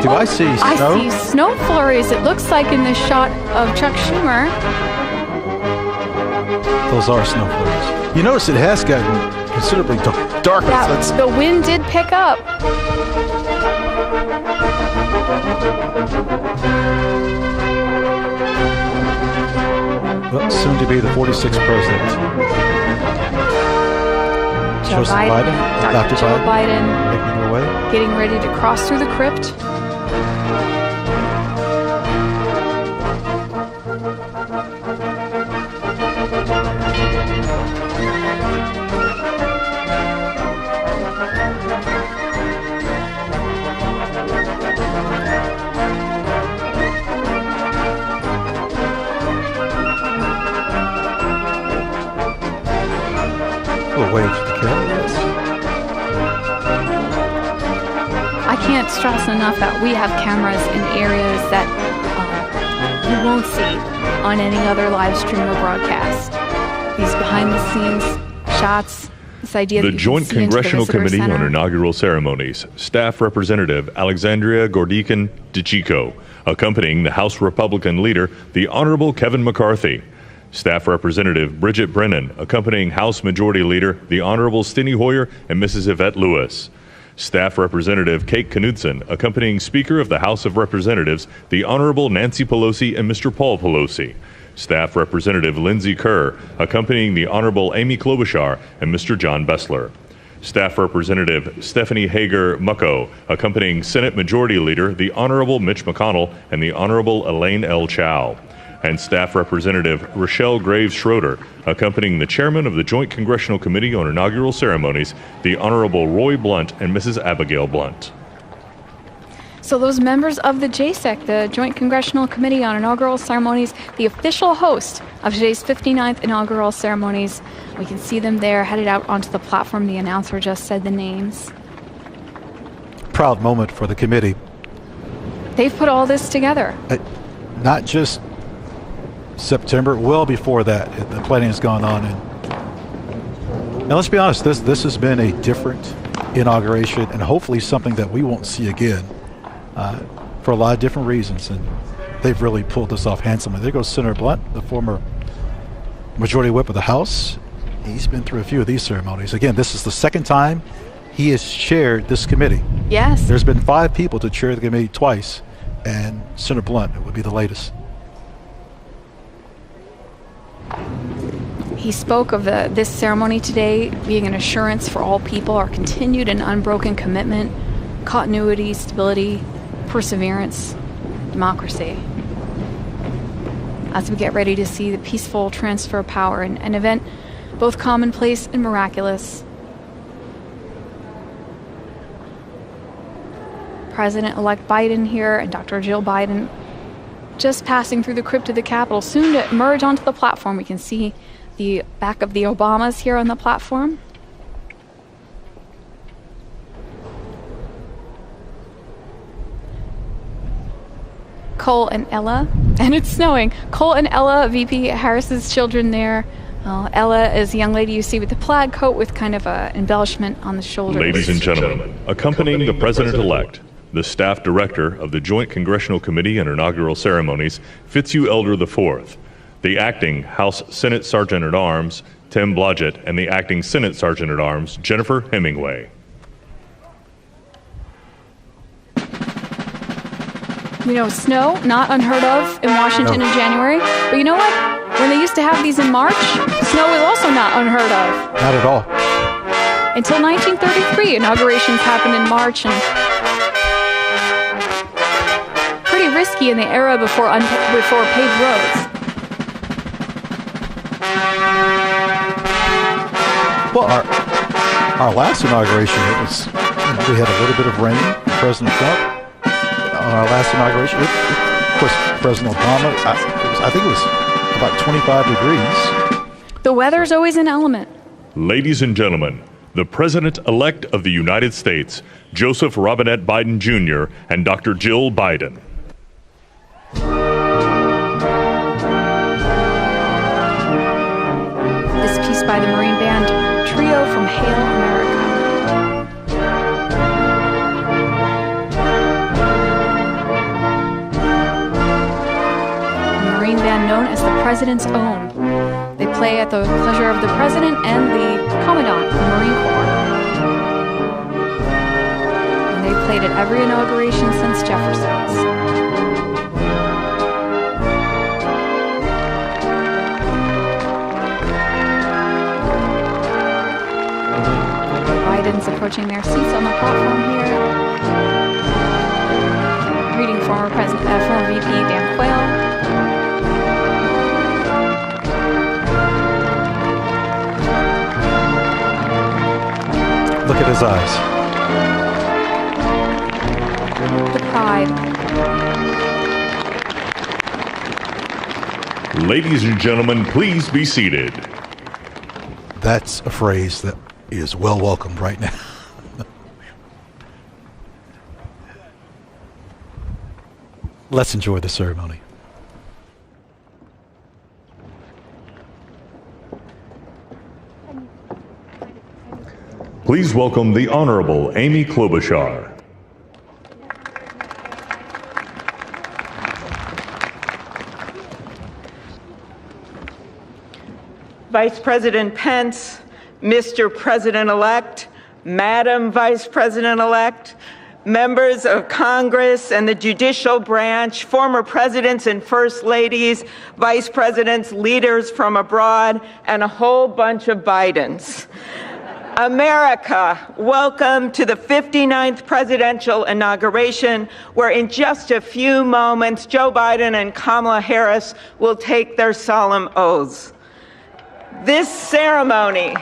Do I see snow? I see snow flurries, it looks like, in this shot of Chuck Schumer. Those are snow flurries. You notice it has gotten considerably darker. Yeah, the wind did pick up. Well, soon to be the 46th president. Joe Biden, Dr. Joe Biden, making their way, getting ready to cross through the crypt. Wave to the cameras. I can't stress enough that we have cameras in areas that you won't see on any other live stream or broadcast. These behind-the-scenes shots, this idea the that you Joint can see into the Congressional Visitor Committee Center. on Inaugural Ceremonies, Staff Representative Alexandria Gordican DeChico, accompanying the House Republican leader, the Honorable Kevin McCarthy. Staff Representative Bridget Brennan, accompanying House Majority Leader, the Honorable Steny Hoyer and Mrs. Yvette Lewis. Staff Representative Kate Knudsen, accompanying Speaker of the House of Representatives, the Honorable Nancy Pelosi and Mr. Paul Pelosi. Staff Representative Lindsey Kerr, accompanying the Honorable Amy Klobuchar and Mr. John Bessler. Staff Representative Stephanie Hager Mucko, accompanying Senate Majority Leader, the Honorable Mitch McConnell and the Honorable Elaine L. Chao. And Staff Representative Rochelle Graves Schroeder, accompanying the Chairman of the Joint Congressional Committee on Inaugural Ceremonies, the Honorable Roy Blunt and Mrs. Abigail Blunt. So those members of the JCEC, the Joint Congressional Committee on Inaugural Ceremonies, the official host of today's 59th inaugural ceremonies, we can see them there headed out onto the platform. The announcer just said the names. Proud moment for the committee. They've put all this together. Not just September, well before that, the planning has gone on. And now let's be honest, this has been a different inauguration and hopefully something that we won't see again for a lot of different reasons. And they've really pulled this off handsomely. There goes Senator Blunt, the former Majority Whip of the House. He's been through a few of these ceremonies. Again, this is the second time he has chaired this committee. Yes. There's been 5 people to chair the committee twice, and Senator Blunt would be the latest. He spoke of this ceremony today being an assurance for all people, our continued and unbroken commitment, continuity, stability, perseverance, democracy. As we get ready to see the peaceful transfer of power, an event both commonplace and miraculous. President-elect Biden here and Dr. Jill Biden just passing through the crypt of the Capitol, soon to emerge onto the platform. We can see the back of the Obamas here on the platform. Cole and Ella, and it's snowing. Cole and Ella, VP Harris's children there. Ella is the young lady you see with the plaid coat with kind of an embellishment on the shoulder. Ladies and gentlemen, accompanying the President-elect, the Staff Director of the Joint Congressional Committee on Inaugural Ceremonies, Fitzhugh Elder IV, the Acting House Senate Sergeant-at-Arms, Tim Blodgett, and the Acting Senate Sergeant-at-Arms, Jennifer Hemingway. You know, snow, not unheard of in Washington in January. But you know what? When they used to have these in March, snow was also not unheard of. Not at all. Until 1933, inaugurations happened in March, and pretty risky in the era before paved roads. Well, our last inauguration, we had a little bit of rain. President Trump on our last inauguration. Of course, President Obama. I think it was about 25 degrees. The weather's always an element. Ladies and gentlemen, the President-elect of the United States, Joseph Robinette Biden Jr., and Dr. Jill Biden. This piece by the Marine Band Trio from Hail America. The Marine Band known as the President's Own. They play at the pleasure of the President and the Commandant of the Marine Corps. And they've played at every inauguration since Jefferson's. Biden's approaching their seats on the platform here. Greeting former VP Dan Quayle. Look at his eyes. The pride. Ladies and gentlemen, please be seated. That's a phrase that is well welcomed right now. Let's enjoy the ceremony. Please welcome the Honorable Amy Klobuchar. Vice President Pence, Mr. President-elect, Madam Vice President-elect, members of Congress and the judicial branch, former presidents and first ladies, vice presidents, leaders from abroad, and a whole bunch of Bidens. America, welcome to the 59th presidential inauguration, where in just a few moments, Joe Biden and Kamala Harris will take their solemn oaths. This ceremony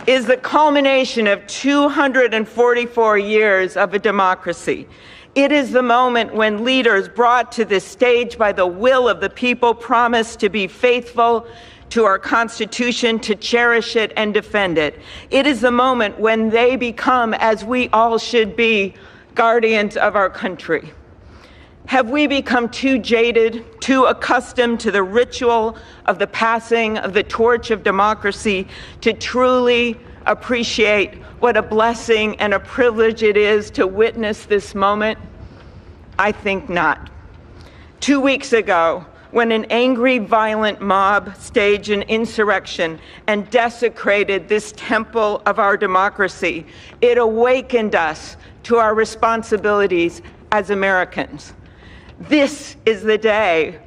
is the culmination of 244 years of a democracy. It is the moment when leaders brought to this stage by the will of the people promised to be faithful to our Constitution, to cherish it and defend it. It is the moment when they become, as we all should be, guardians of our country. Have we become too jaded, too accustomed to the ritual of the passing of the torch of democracy to truly appreciate what a blessing and a privilege it is to witness this moment? I think not. 2 weeks ago, when an angry, violent mob staged an insurrection and desecrated this temple of our democracy, it awakened us to our responsibilities as Americans. This is the day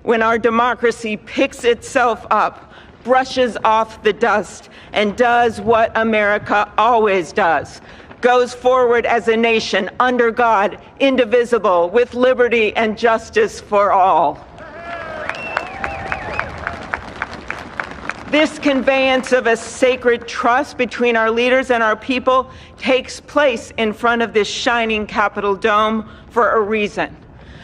when our democracy picks itself up, brushes off the dust, and does what America always does: goes forward as a nation under God, indivisible, with liberty and justice for all. This conveyance of a sacred trust between our leaders and our people takes place in front of this shining Capitol dome for a reason.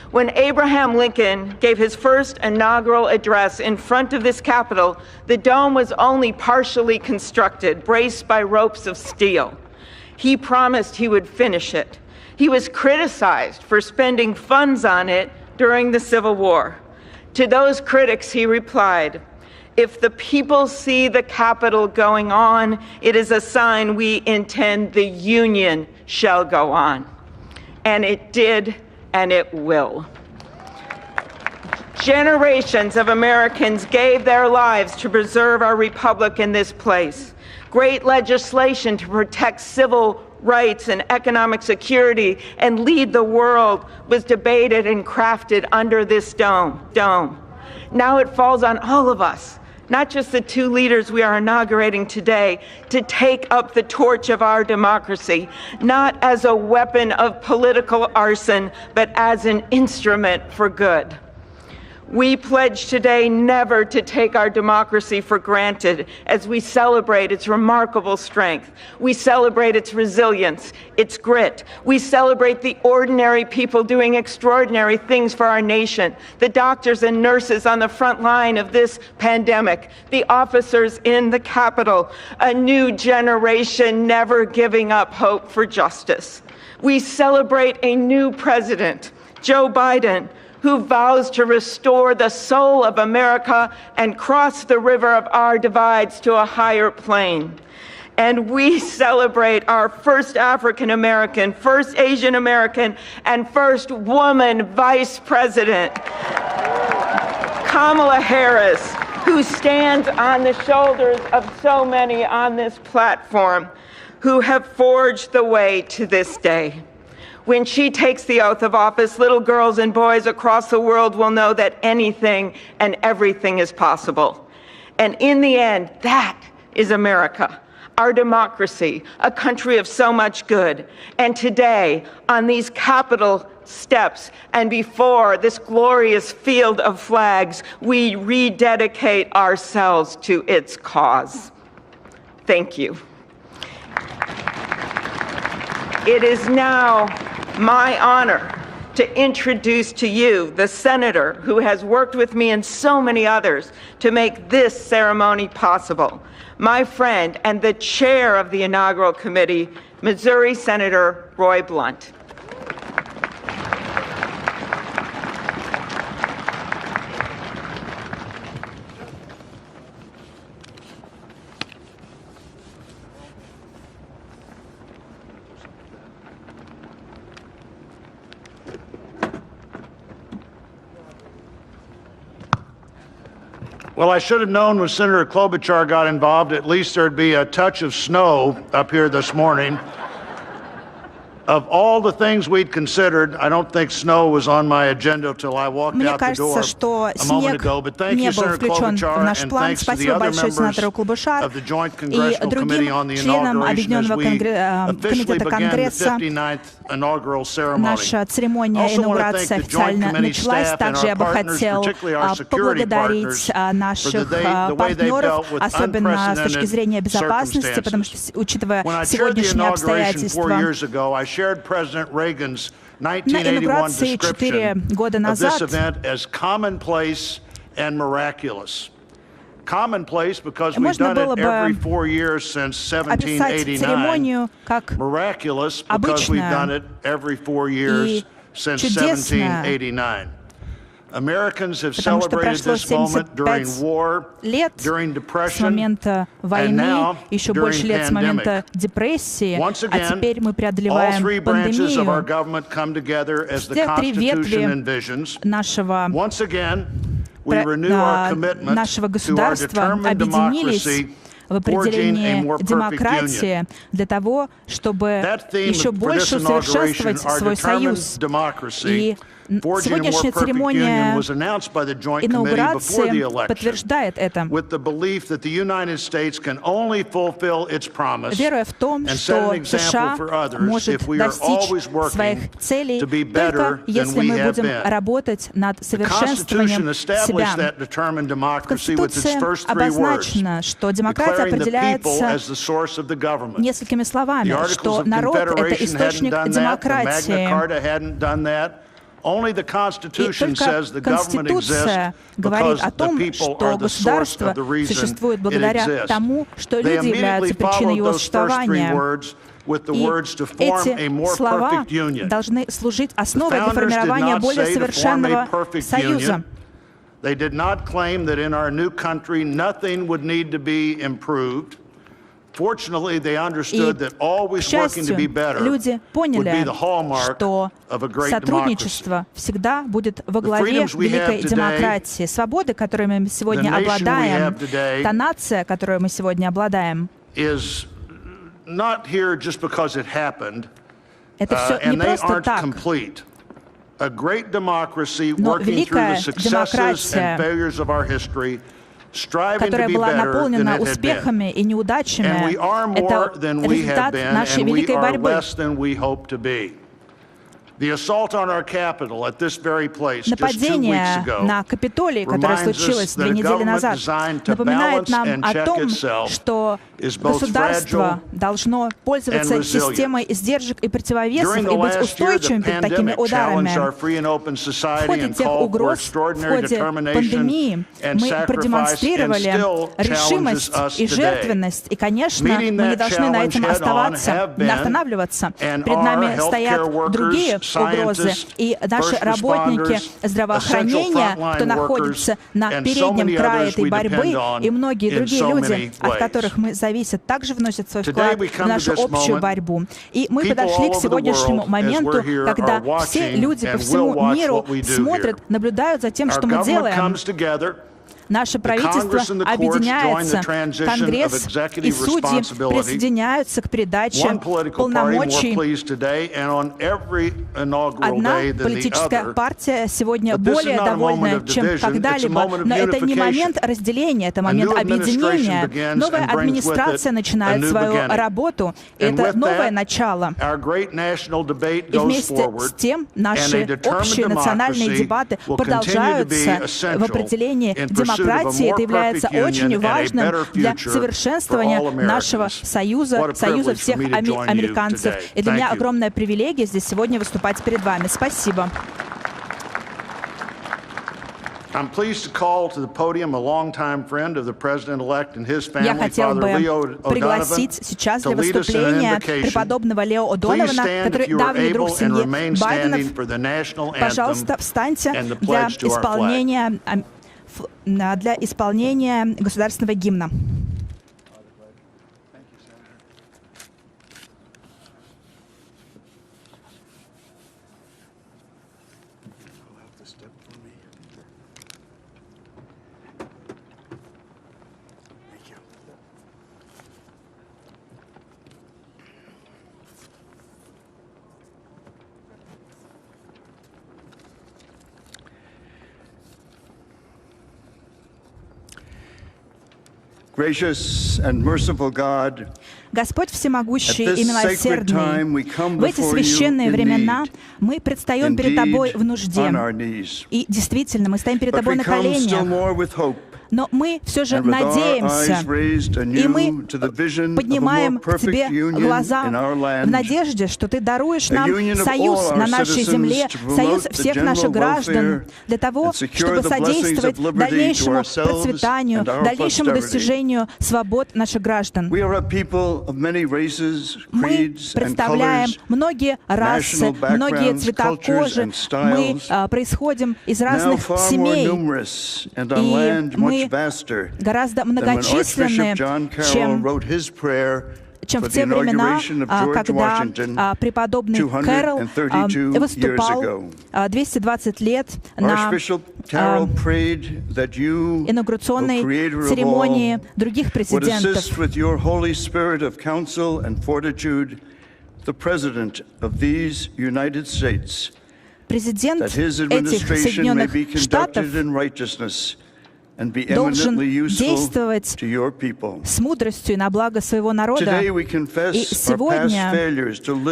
When Abraham Lincoln gave his first inaugural address in front of this Capitol, the dome was only partially constructed, braced by ropes of steel. He promised he would finish it. He was criticized for spending funds on it during the Civil War. To those critics, he replied, "If the people see the Capitol going on, it is a sign we intend the Union shall go on." And it did, and it will. Generations of Americans gave their lives to preserve our republic in this place. Great legislation to protect civil rights and economic security and lead the world was debated and crafted under this dome. Now it falls on all of us, not just the two leaders we are inaugurating today, to take up the torch of our democracy, not as a weapon of political arson, but as an instrument for good. We pledge today never to take our democracy for granted as we celebrate its remarkable strength. We celebrate its resilience, its grit. We celebrate the ordinary people doing extraordinary things for our nation, the doctors and nurses on the front line of this pandemic, the officers in the Capitol, a new generation never giving up hope for justice. We celebrate a new president, Joe Biden, who vows to restore the soul of America and cross the river of our divides to a higher plane. And we celebrate our first African American, first Asian American, and first woman vice president, Kamala Harris, who who stands on the shoulders of so many on this platform who have forged the way to this day. When she takes the oath of office, little girls and boys across the world will know that anything and everything is possible. And in the end, that is America, our democracy, a country of so much good. And today, on these Capitol steps and before this glorious field of flags, we rededicate ourselves to its cause. Thank you. It is now my honor to introduce to you the senator who has worked with me and so many others to make this ceremony possible, my friend and the chair of the inaugural committee, Missouri Senator Roy Blunt. Well, I should have known when Senator Klobuchar got involved, at least there'd be a touch of snow up here this morning. Of all the things we'd considered, I don't think snow was on my agenda till I walked out the door a moment ago. But thank you, Senator Klobuchar, and thanks to the other members of the Joint Congressional Committee on the Inauguration as we officially began the 59th inaugural ceremony. Наша церемония инаугурации официально началась. Также я бы хотел поблагодарить наших партнеров, особенно с точки зрения безопасности, потому что, учитывая сегодняшние обстоятельства, на инаугурации 4 года назад можно было бы описать церемонию как обычную и чудесную, потому что прошло 75 лет с момента войны, еще больше лет с момента депрессии, а теперь мы преодолеваем пандемию. Все три ветви нашего государства объединились в определении демократии для того, чтобы еще больше усовершенствовать свой союз. И сегодняшняя церемония инаугурации подтверждает это, веруя в том, что США может достичь своих целей только если мы будем работать над совершенствованием себя. В Конституции обозначено, что демократия определяется несколькими словами, что народ — это источник демократии. И только Конституция говорит о том, что государство существует благодаря тому, что люди являются причиной его существования. И эти слова должны служить основой для формирования более совершенного союза. И, к счастью, люди поняли, что сотрудничество всегда будет во главе великой демократии. Свободы, которыми мы сегодня обладаем, та нация, которой мы сегодня обладаем, это все не просто так. Но великая демократия, которая была наполнена успехами и неудачами, это результат нашей великой борьбы. Нападение на Капитолий, которое случилось 2 недели назад, напоминает нам о том, что государство должно пользоваться системой сдержек и противовесов и быть устойчивым перед такими ударами. В ходе тех угроз, в ходе пандемии мы продемонстрировали решимость и жертвенность. И, конечно, мы не должны на этом останавливаться. Перед нами стоят другие угрозы. И наши работники здравоохранения, кто находится на переднем крае этой борьбы, и многие другие люди, от которых мы зависят, также вносят свой вклад в нашу общую борьбу. И мы подошли к сегодняшнему моменту, когда все люди по всему миру смотрят, наблюдают за тем, что мы делаем. наше правительство объединяется. Конгресс и судьи присоединяются к передаче полномочий. Одна политическая партия сегодня более довольна, чем когда-либо, но это не момент разделения, это момент объединения. Новая администрация начинает свою работу, и это новое начало. И вместе с тем наши общие национальные дебаты продолжаются в определении демократии. Это является очень важным для совершенствования нашего союза, союза всех американцев. И для меня огромная привилегия здесь сегодня выступать перед вами. Спасибо. I'm pleased to call to the podium a longtime friend of the president-elect and his Я family, хотел Father бы Leo пригласить O'Donovan, сейчас to для lead us in an выступления invocation. преподобного Лео Please О'Донована, stand if который you are давний друг able and семьи remain Байденов. standing for the national Пожалуйста, anthem встаньте and the для pledge to our flag. исполнения государственного гимна. Gracious and merciful God, Господь всемогущий и милосердный, в эти священные времена мы предстаем перед Тобой в нужде. И действительно, мы стоим перед Тобой на коленях. Но мы все же надеемся, и мы поднимаем к Тебе глаза в надежде, что Ты даруешь нам союз на нашей земле, союз всех наших граждан, для того, чтобы содействовать дальнейшему процветанию, дальнейшему достижению свобод наших граждан. Мы представляем многие расы, многие цвета кожи, мы происходим из разных семей, и мы гораздо многочисленнее, чем в те времена, когда преподобный Кэрол выступал 220 лет на инаугурационной церемонии других президентов. Президент этих Соединенных Штатов должен действовать с мудростью и на благо своего народа. И сегодня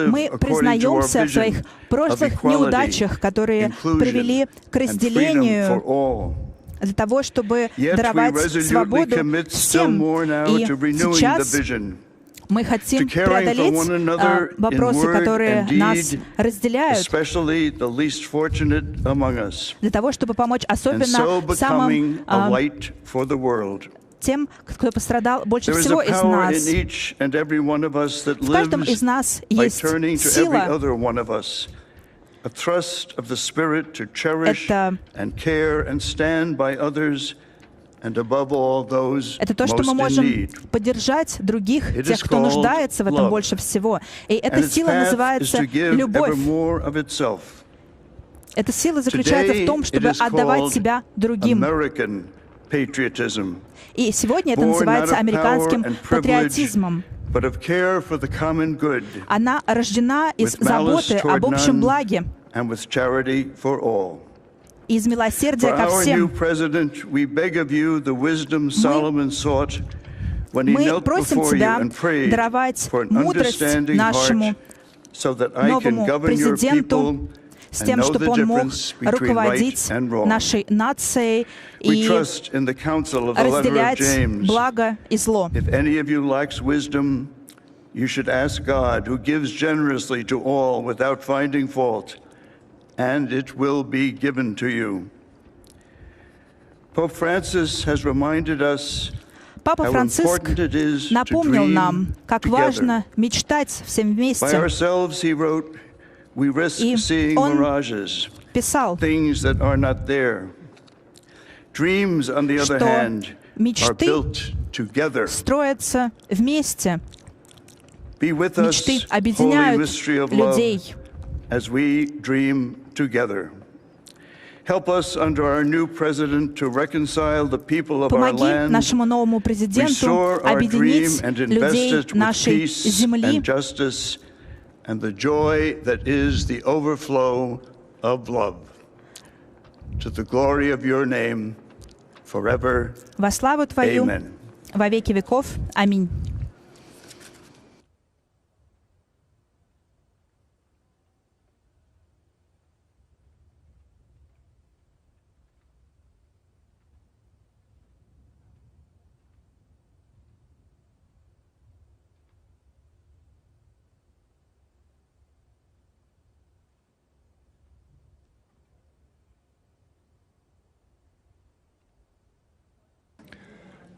мы признаемся в своих прошлых неудачах, которые привели к разделению для того, чтобы даровать свободу всем. И сейчас мы хотим преодолеть вопросы, которые нас разделяют, для того, чтобы помочь особенно самым тем, кто пострадал больше всего из нас. В каждом из нас есть сила. Это то, что мы можем поддержать других, тех, кто нуждается в этом больше всего. И эта сила называется любовь. Эта сила заключается в том, чтобы отдавать себя другим. И сегодня это называется американским патриотизмом. Она рождена из заботы об общем благе, из милосердия ко всем. Мы просим Тебя даровать мудрость нашему новому президенту, с тем, чтобы он мог руководить нашей нацией и разделять благо и зло. And it will be given to you. Pope Francis has reminded us Папа Франциск напомнил нам, как важно мечтать всем вместе. И он писал, что мечты строятся вместе, мечты объединяют людей. Help us under our new president to reconcile the people of our Помоги land, нашему новому президенту restore our dream объединить and людей invest it with нашей peace земли and justice and the joy that is the overflow of love. To the glory of your name, forever. во славу Твою Amen. во веки веков. Аминь.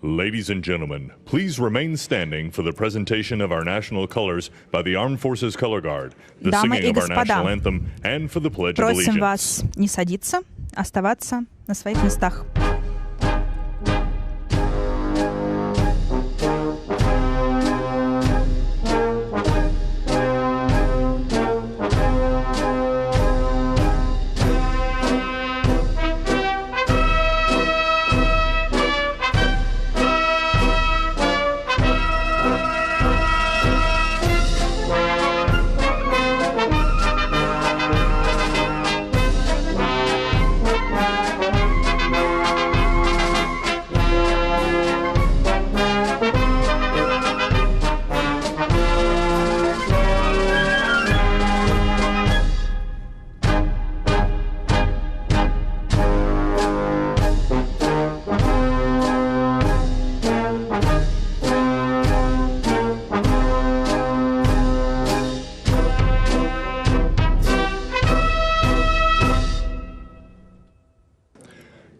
Ladies and gentlemen, please remain standing for the presentation of our national colors by the Armed Forces Color Guard, the Дамы singing и of our national господа, anthem, and for the Pledge of просим Allegiance. вас не садиться, оставаться на своих местах.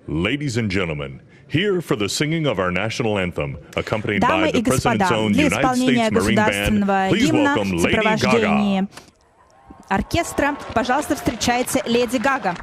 Ladies and gentlemen, here for the singing of our national anthem, accompanied by Дамы the и President's господа, own для United исполнения States Marine Band, государственного please гимна welcome в Lady Gaga. сопровождении оркестра, пожалуйста, встречается леди Гага.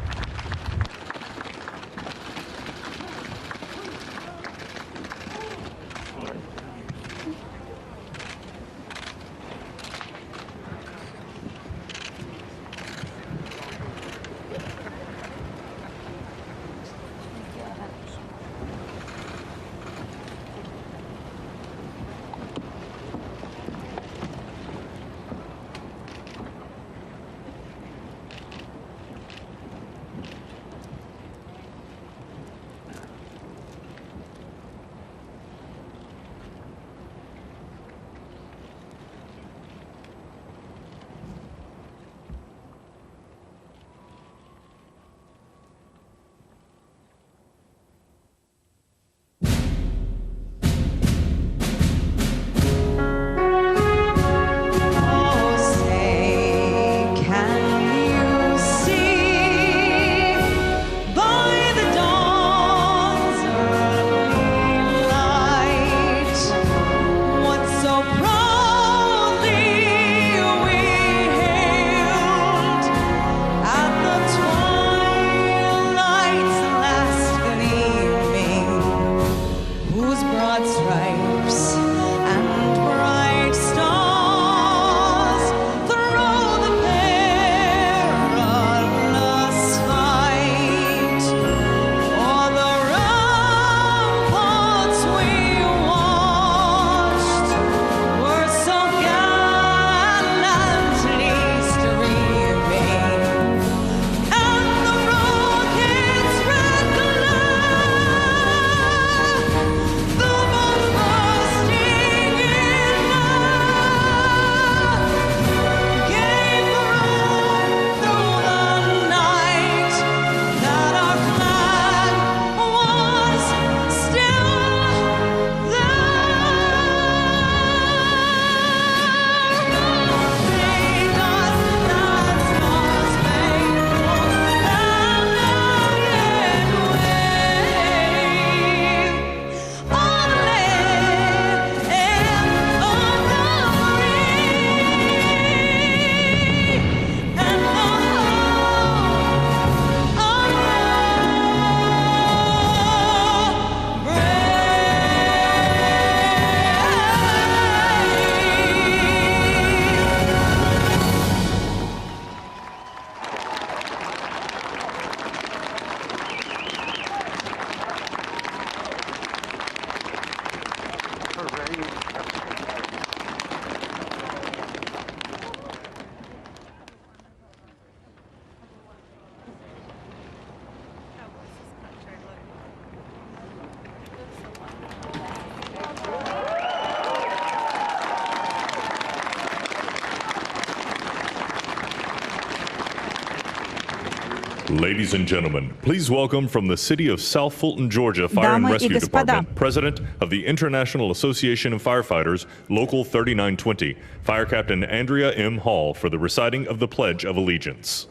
Ladies and gentlemen, please welcome from the city of South Fulton, Georgia Fire and Rescue Department, President of the International Association of Firefighters, Local 3920, Fire Captain Andrea M. Hall, for the reciting of the Pledge of Allegiance.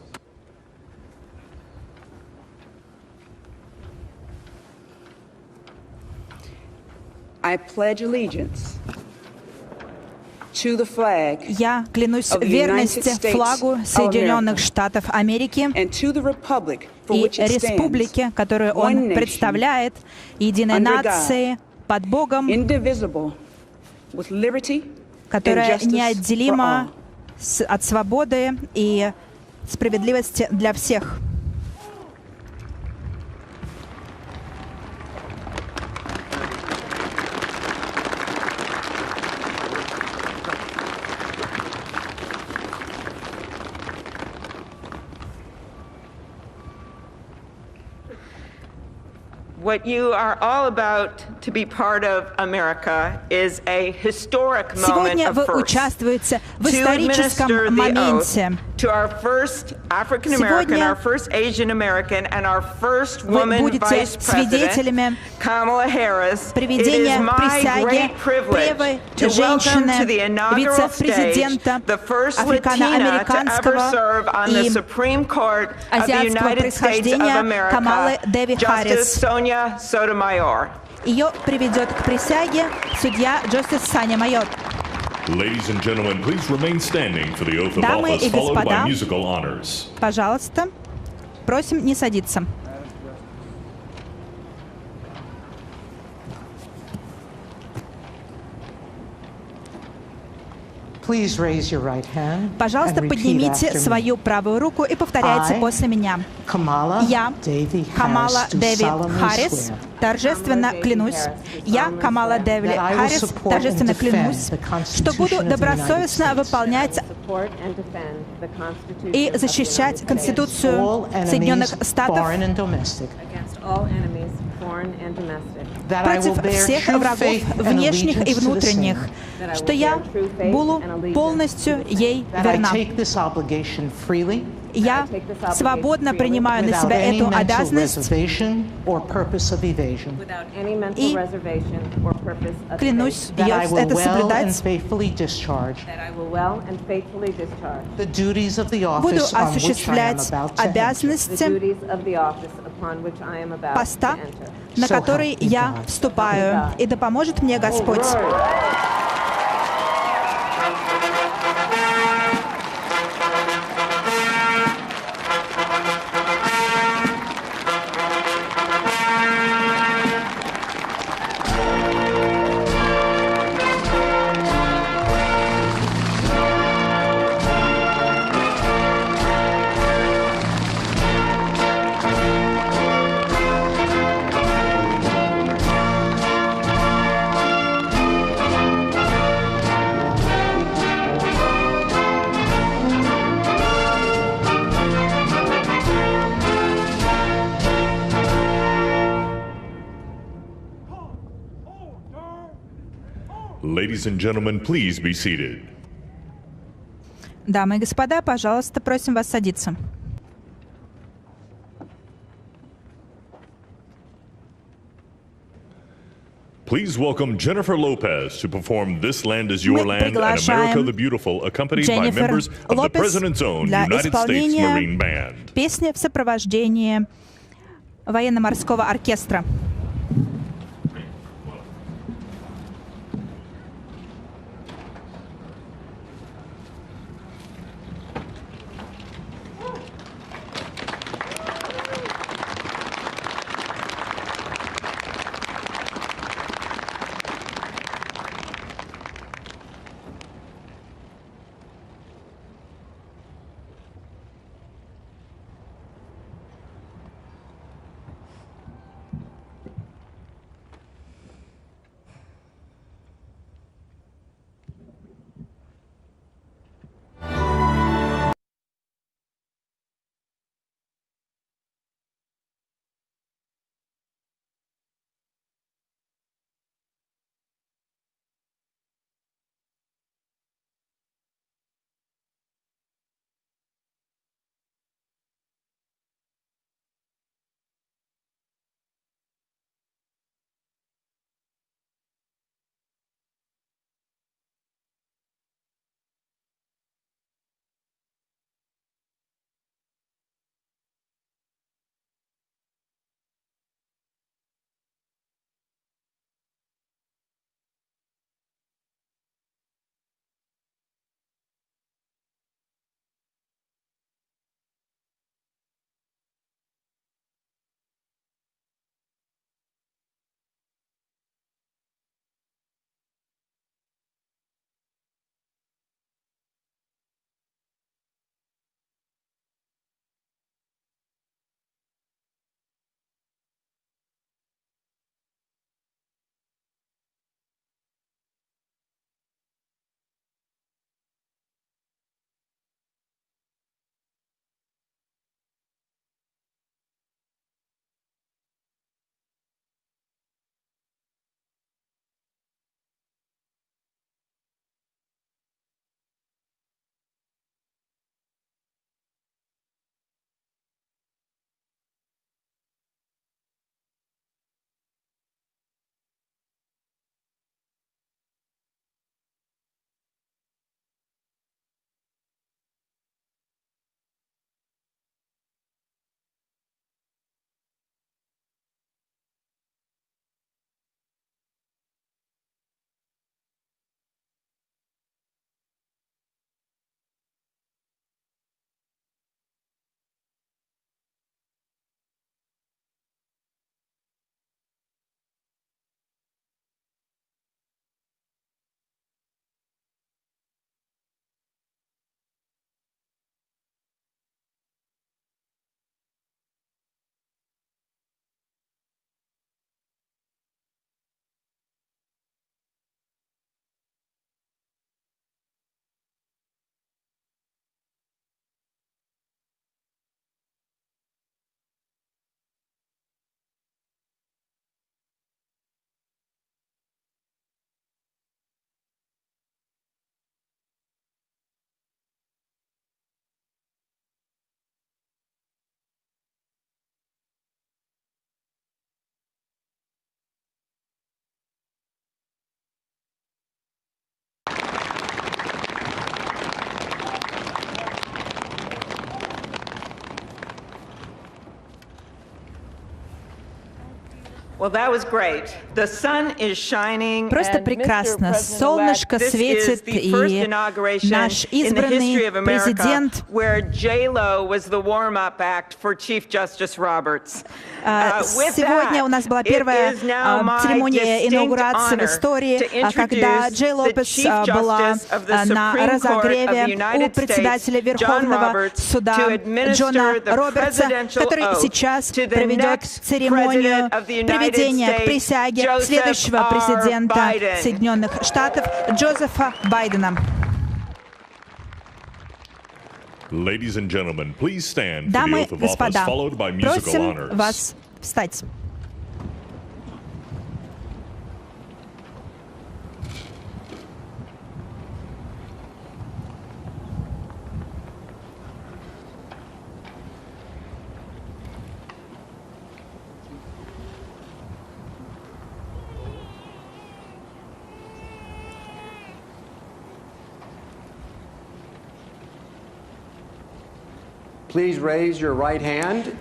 I pledge allegiance to the flag Я клянусь верности флагу Соединенных Штатов Америки и республике, которую он представляет, единой нации, под Богом, которая неотделима от свободы и справедливости для всех. What you are all about to be part of America is a historic moment Сегодня of вы first. участвуете в историческом моменте. To our first African American, our first Asian American, and our first woman vice president, Kamala Harris. It is my great privilege to welcome to the inaugural stage the first Latina to ever serve on the Supreme Court of the United States of America, Justice Sonia Sotomayor. Ее приведет к присяге судья Justice Sonia Sotomayor. Ladies and gentlemen, please remain standing for the oath of office, followed by musical honors. Пожалуйста, просим не садиться. Пожалуйста, поднимите свою правую руку и повторяйте после меня. Я, Камала Дэви Харрис, торжественно клянусь. Я, Камала Дэви Харрис, торжественно клянусь, что буду добросовестно выполнять и защищать Конституцию Соединенных Штатов против всех врагов внешних и внутренних, что я буду полностью ей верна. Я свободно принимаю на себя эту обязанность и клянусь ее это соблюдать. Буду осуществлять обязанности поста, на который я вступаю, и да поможет мне Господь. Ladies and gentlemen, please be seated. Дамы и господа, пожалуйста, просим вас садиться. Please welcome Jennifer Lopez to perform This Land Is Your Land and America the Beautiful, accompanied by members of the President's Own United States Marine Band. Песня в сопровождении военно-морского оркестра. Просто прекрасно. Солнышко светит, и наш избранный президент сегодня у нас была первая церемония инаугурации в истории, когда Джей Лопес была на разогреве у председателя Верховного суда Джона Робертса, который сейчас проведет церемонию приведения к присяге следующего президента Соединенных Штатов Джозефа Байдена. Дамы и господа, просим вас встать.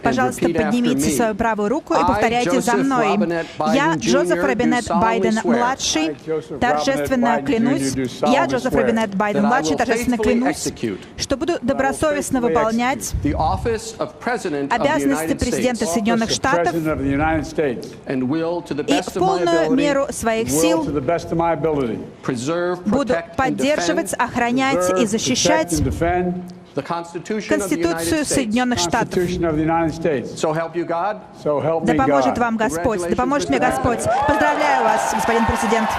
Пожалуйста, поднимите свою правую руку и повторяйте за мной. Я, Джозеф Робинет Байден-младший, торжественно клянусь, что буду добросовестно выполнять обязанности президента Соединенных Штатов и в полную меру своих сил буду поддерживать, охранять и защищать Конституцию Соединенных Штатов. Да поможет вам Господь, да поможет мне Господь. Поздравляю вас, господин президент.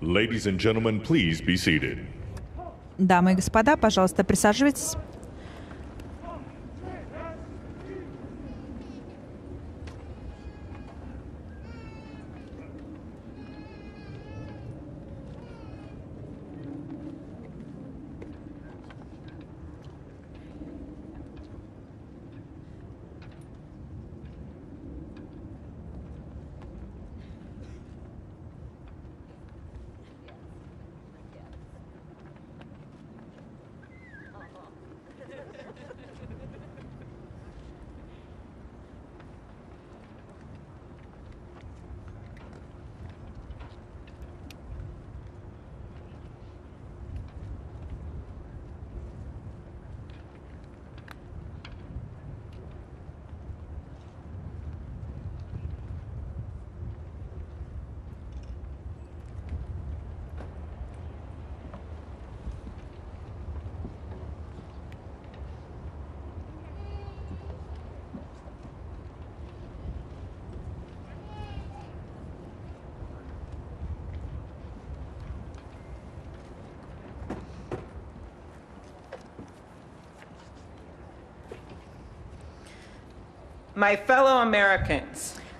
Ladies and gentlemen, please be seated. Дамы и господа, пожалуйста, присаживайтесь.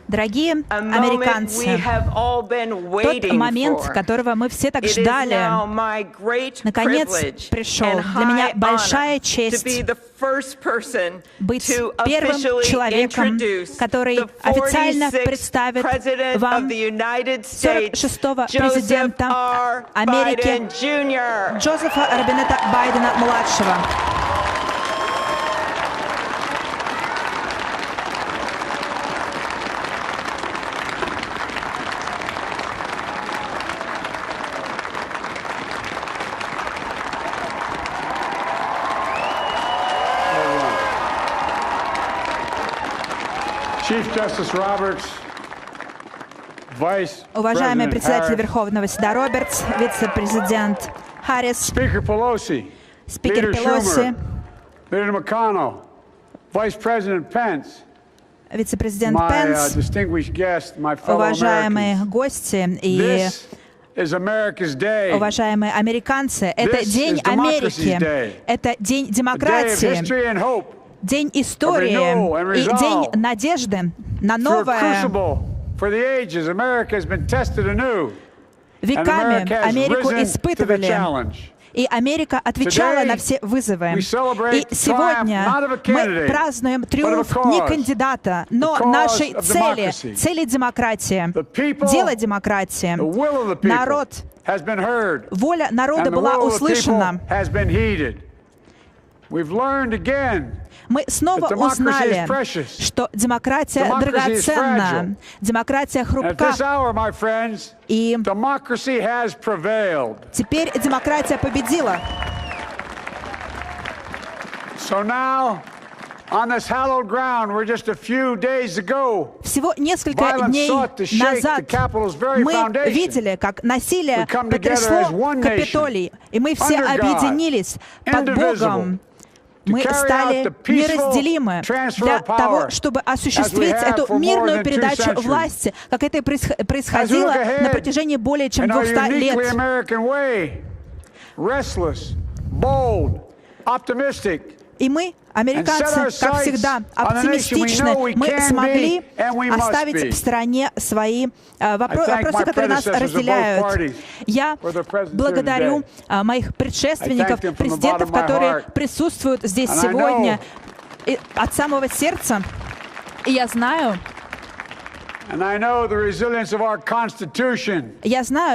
Дорогие американцы, тот момент, которого мы все так ждали, наконец пришел. Для меня большая честь быть первым человеком, который официально представит вам 46-го президента Америки Джозефа Робинета Байдена-младшего. Chief Justice Roberts, уважаемый председатель Верховного Суда Робертс, вице-президент Харрис, спикер Пелоси, вице-президент Пенс, уважаемые гости и уважаемые американцы, это День Америки, это День демократии, День истории и День надежды на новое. Веками Америку испытывали, и Америка отвечала на все вызовы. И сегодня мы празднуем триумф не кандидата, но нашей цели демократии, дела демократии. Воля народа была услышана. Мы снова узнали, что демократия драгоценна, демократия хрупка. И теперь демократия победила. Всего несколько дней назад мы видели, как насилие потрясло Капитолий, и мы все объединились под Богом. Мы стали неразделимы для того, чтобы осуществить эту мирную передачу власти, как это происходило на протяжении более чем 200 лет. И мы, американцы, как всегда, оптимистичны. Мы смогли оставить в стороне свои вопросы, которые нас разделяют. Я благодарю моих предшественников, президентов, которые присутствуют здесь сегодня от самого сердца. И я знаю,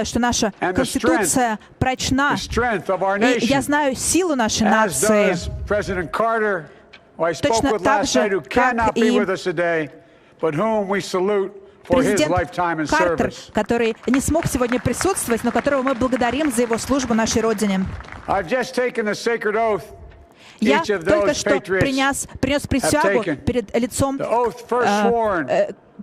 что наша Конституция прочна. И я знаю силу нашей нации. Точно так же, как и президент Картер, который не смог сегодня присутствовать, но которого мы благодарим за его службу нашей Родине. Я только что принес присягу перед лицом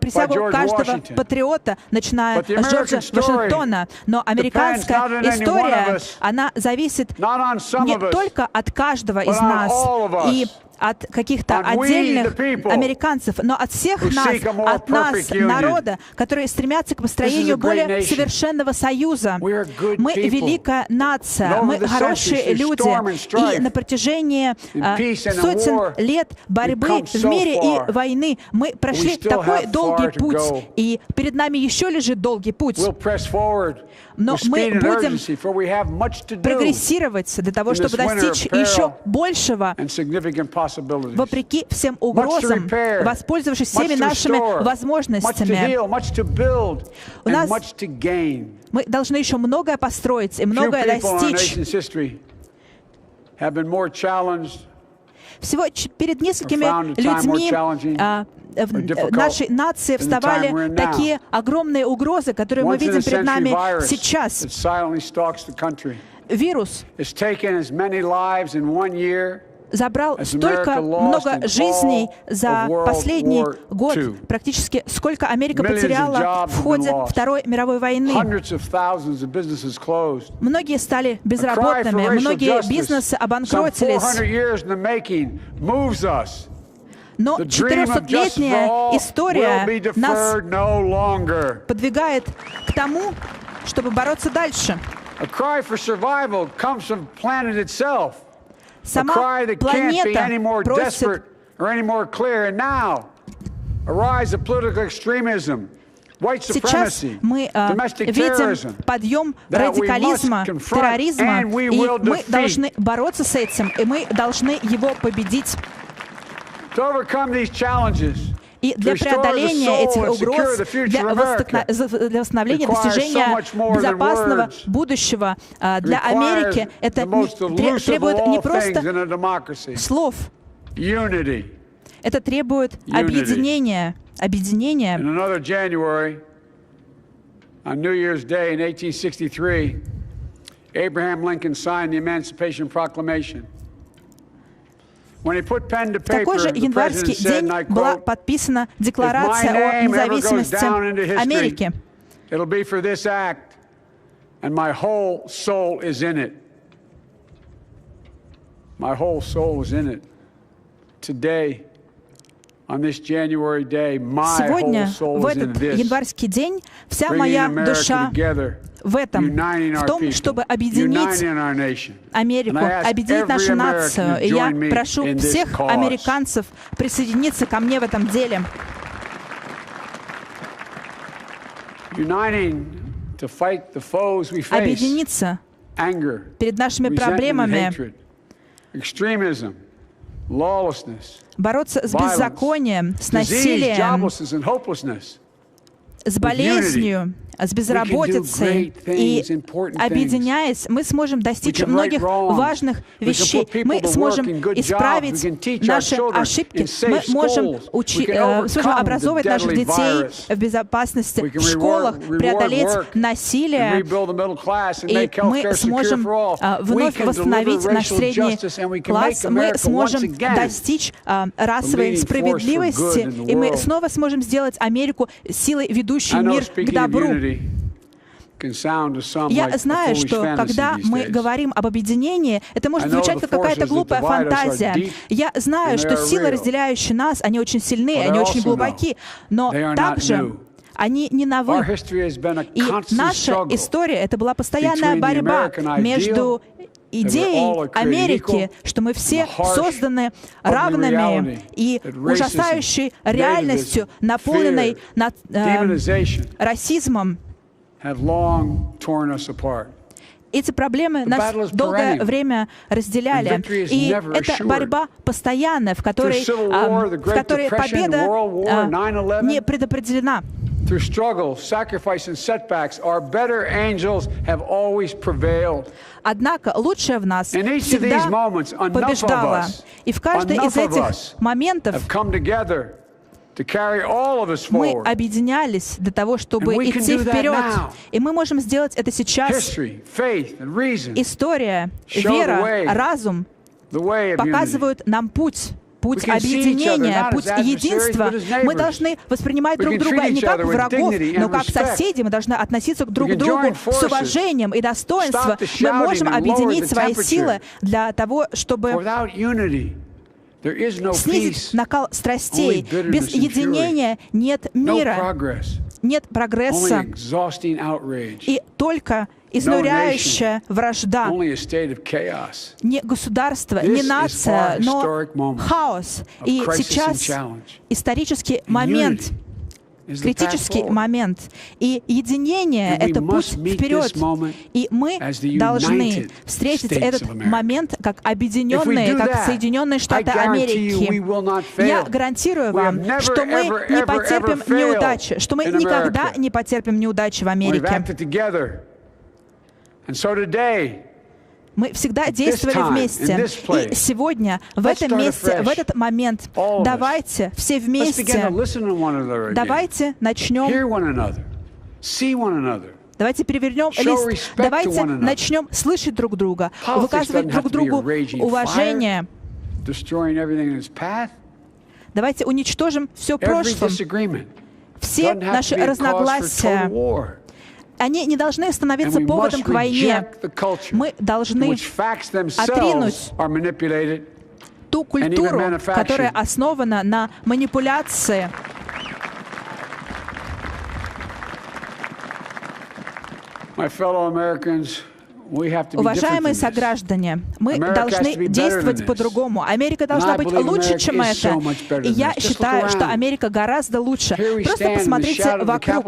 присягу каждого патриота, начиная с Джорджа Вашингтона. Но американская история, она зависит не только от каждого из нас и от каких-то отдельных американцев, но от всех нас, от нас, народа, которые стремятся к построению более совершенного союза. Мы великая нация, мы хорошие люди, и на протяжении сотен лет борьбы в мире и войны мы прошли такой долгий путь, и перед нами еще лежит долгий путь. Но мы будем прогрессировать для того, чтобы достичь еще большего, вопреки всем угрозам, воспользовавшись всеми нашими возможностями. Мы должны еще многое построить и многое достичь. Всего перед несколькими людьми в нашей нации вставали такие огромные угрозы, которые мы видим перед нами сейчас. Вирус забрал столько много жизней за последний год, практически сколько Америка потеряла в ходе Второй мировой войны. Многие стали безработными, многие бизнесы обанкротились. Но 400-летняя история нас подвигает к тому, чтобы бороться дальше. Сама планета просит. Сейчас мы видим подъем радикализма, терроризма, и мы должны бороться с этим, и мы должны его победить. И для преодоления этих угроз, для восстановления, достижения безопасного будущего для Америки, это требует не просто слов, это требует объединения. Объединения. On New Year's Day in 1863, Abraham Lincoln signed the Emancipation Proclamation. В такой же январский день была подписана Декларация о независимости Америки. It'll be for this act, and my whole soul is in it. My whole soul is in it. Today, on this January day, my whole Сегодня, soul в is in этот this. январский день, вся моя душа в этом, в том, чтобы объединить Америку, объединить нашу нацию. И я прошу всех американцев присоединиться ко мне в этом деле. Объединиться перед нашими проблемами, бороться с беззаконием, с насилием, с болезнью, с безработицей. И объединяясь, мы сможем достичь многих важных вещей. Мы сможем исправить наши ошибки. Мы сможем образовывать наших детей в безопасности, в школах, преодолеть насилие. И мы сможем вновь восстановить наш средний класс. Мы сможем достичь расовой справедливости. И мы снова сможем сделать Америку силой, ведущей мир к добру. Я знаю, что когда мы говорим об объединении, это может звучать как какая-то глупая фантазия. Я знаю, что силы, разделяющие нас, они очень сильны, они очень глубоки, но также они не новы. И наша история — это была постоянная борьба между идеей Америки, что мы все созданы равными, и ужасающей реальностью, наполненной расизмом. Эти проблемы нас долгое время разделяли. И это борьба постоянная, в которой победа не предопределена. Однако лучшее в нас всегда побеждало. И в каждый из этих моментов мы объединялись для того, чтобы идти вперед. И мы можем сделать это сейчас. История, вера, разум показывают нам путь объединения, путь единства. Мы должны воспринимать друг друга не как врагов, но как соседей. Мы должны относиться друг к другу с уважением и достоинством. Мы можем объединить свои силы для того, чтобы снизить накал страстей. Без единения нет мира, нет прогресса, и только изнуряющая вражда. Не государство, не нация, но хаос. И сейчас исторический момент, критический момент. И единение — это путь вперед. И мы должны встретить этот момент как объединенные, как Соединенные Штаты Америки. Я гарантирую вам, что мы не потерпим неудачи, что мы никогда не потерпим неудачи в Америке. Мы всегда действовали вместе. И сегодня, в этом месте, в этот момент, давайте все вместе, давайте начнем, давайте перевернем лист, давайте начнем слышать друг друга, выказывать друг другу уважение. Давайте уничтожим все прошлое, все наши разногласия. Они не должны становиться поводом к войне. Мы должны отринуть ту культуру, которая основана на манипуляции. Уважаемые сограждане, мы должны действовать по-другому. Америка должна быть лучше, чем это. И я считаю, что Америка гораздо лучше. Просто посмотрите вокруг.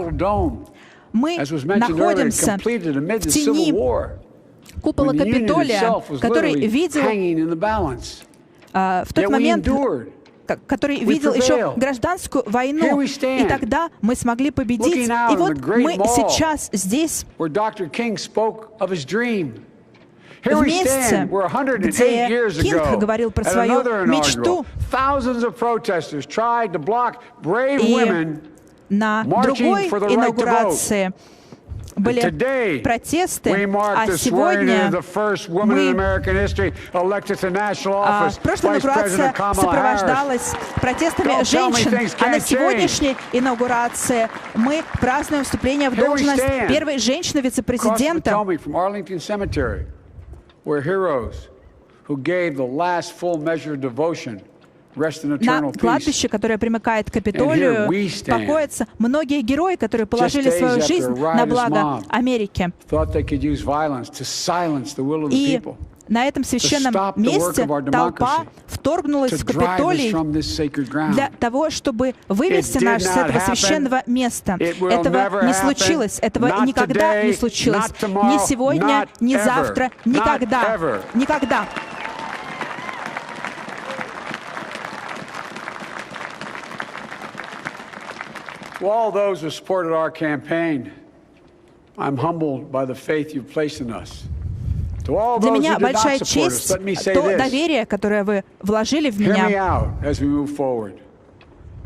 Мы находимся в тени купола Капитолия, который видел в тот момент, который видел еще гражданскую войну. И тогда мы смогли победить. И вот мы сейчас здесь, вместе, где Кинг говорил про свою мечту. И на другой инаугурации были протесты, а сегодня прошлая инаугурация сопровождалась протестами женщин, а на сегодняшней инаугурации мы празднуем вступление в должность первой женщины-вице-президента. На кладбище, которое примыкает к Капитолию, покоятся многие герои, которые положили свою жизнь на благо Америки. И на этом священном месте толпа вторгнулась в Капитолий для того, чтобы вывести нас с этого священного места. Этого не случилось, этого никогда не случилось. Ни сегодня, ни завтра, никогда. Никогда. To all those who supported our campaign, I'm humbled by the faith you've placed in us. Для меня большая честь то доверие, которое вы вложили в меня.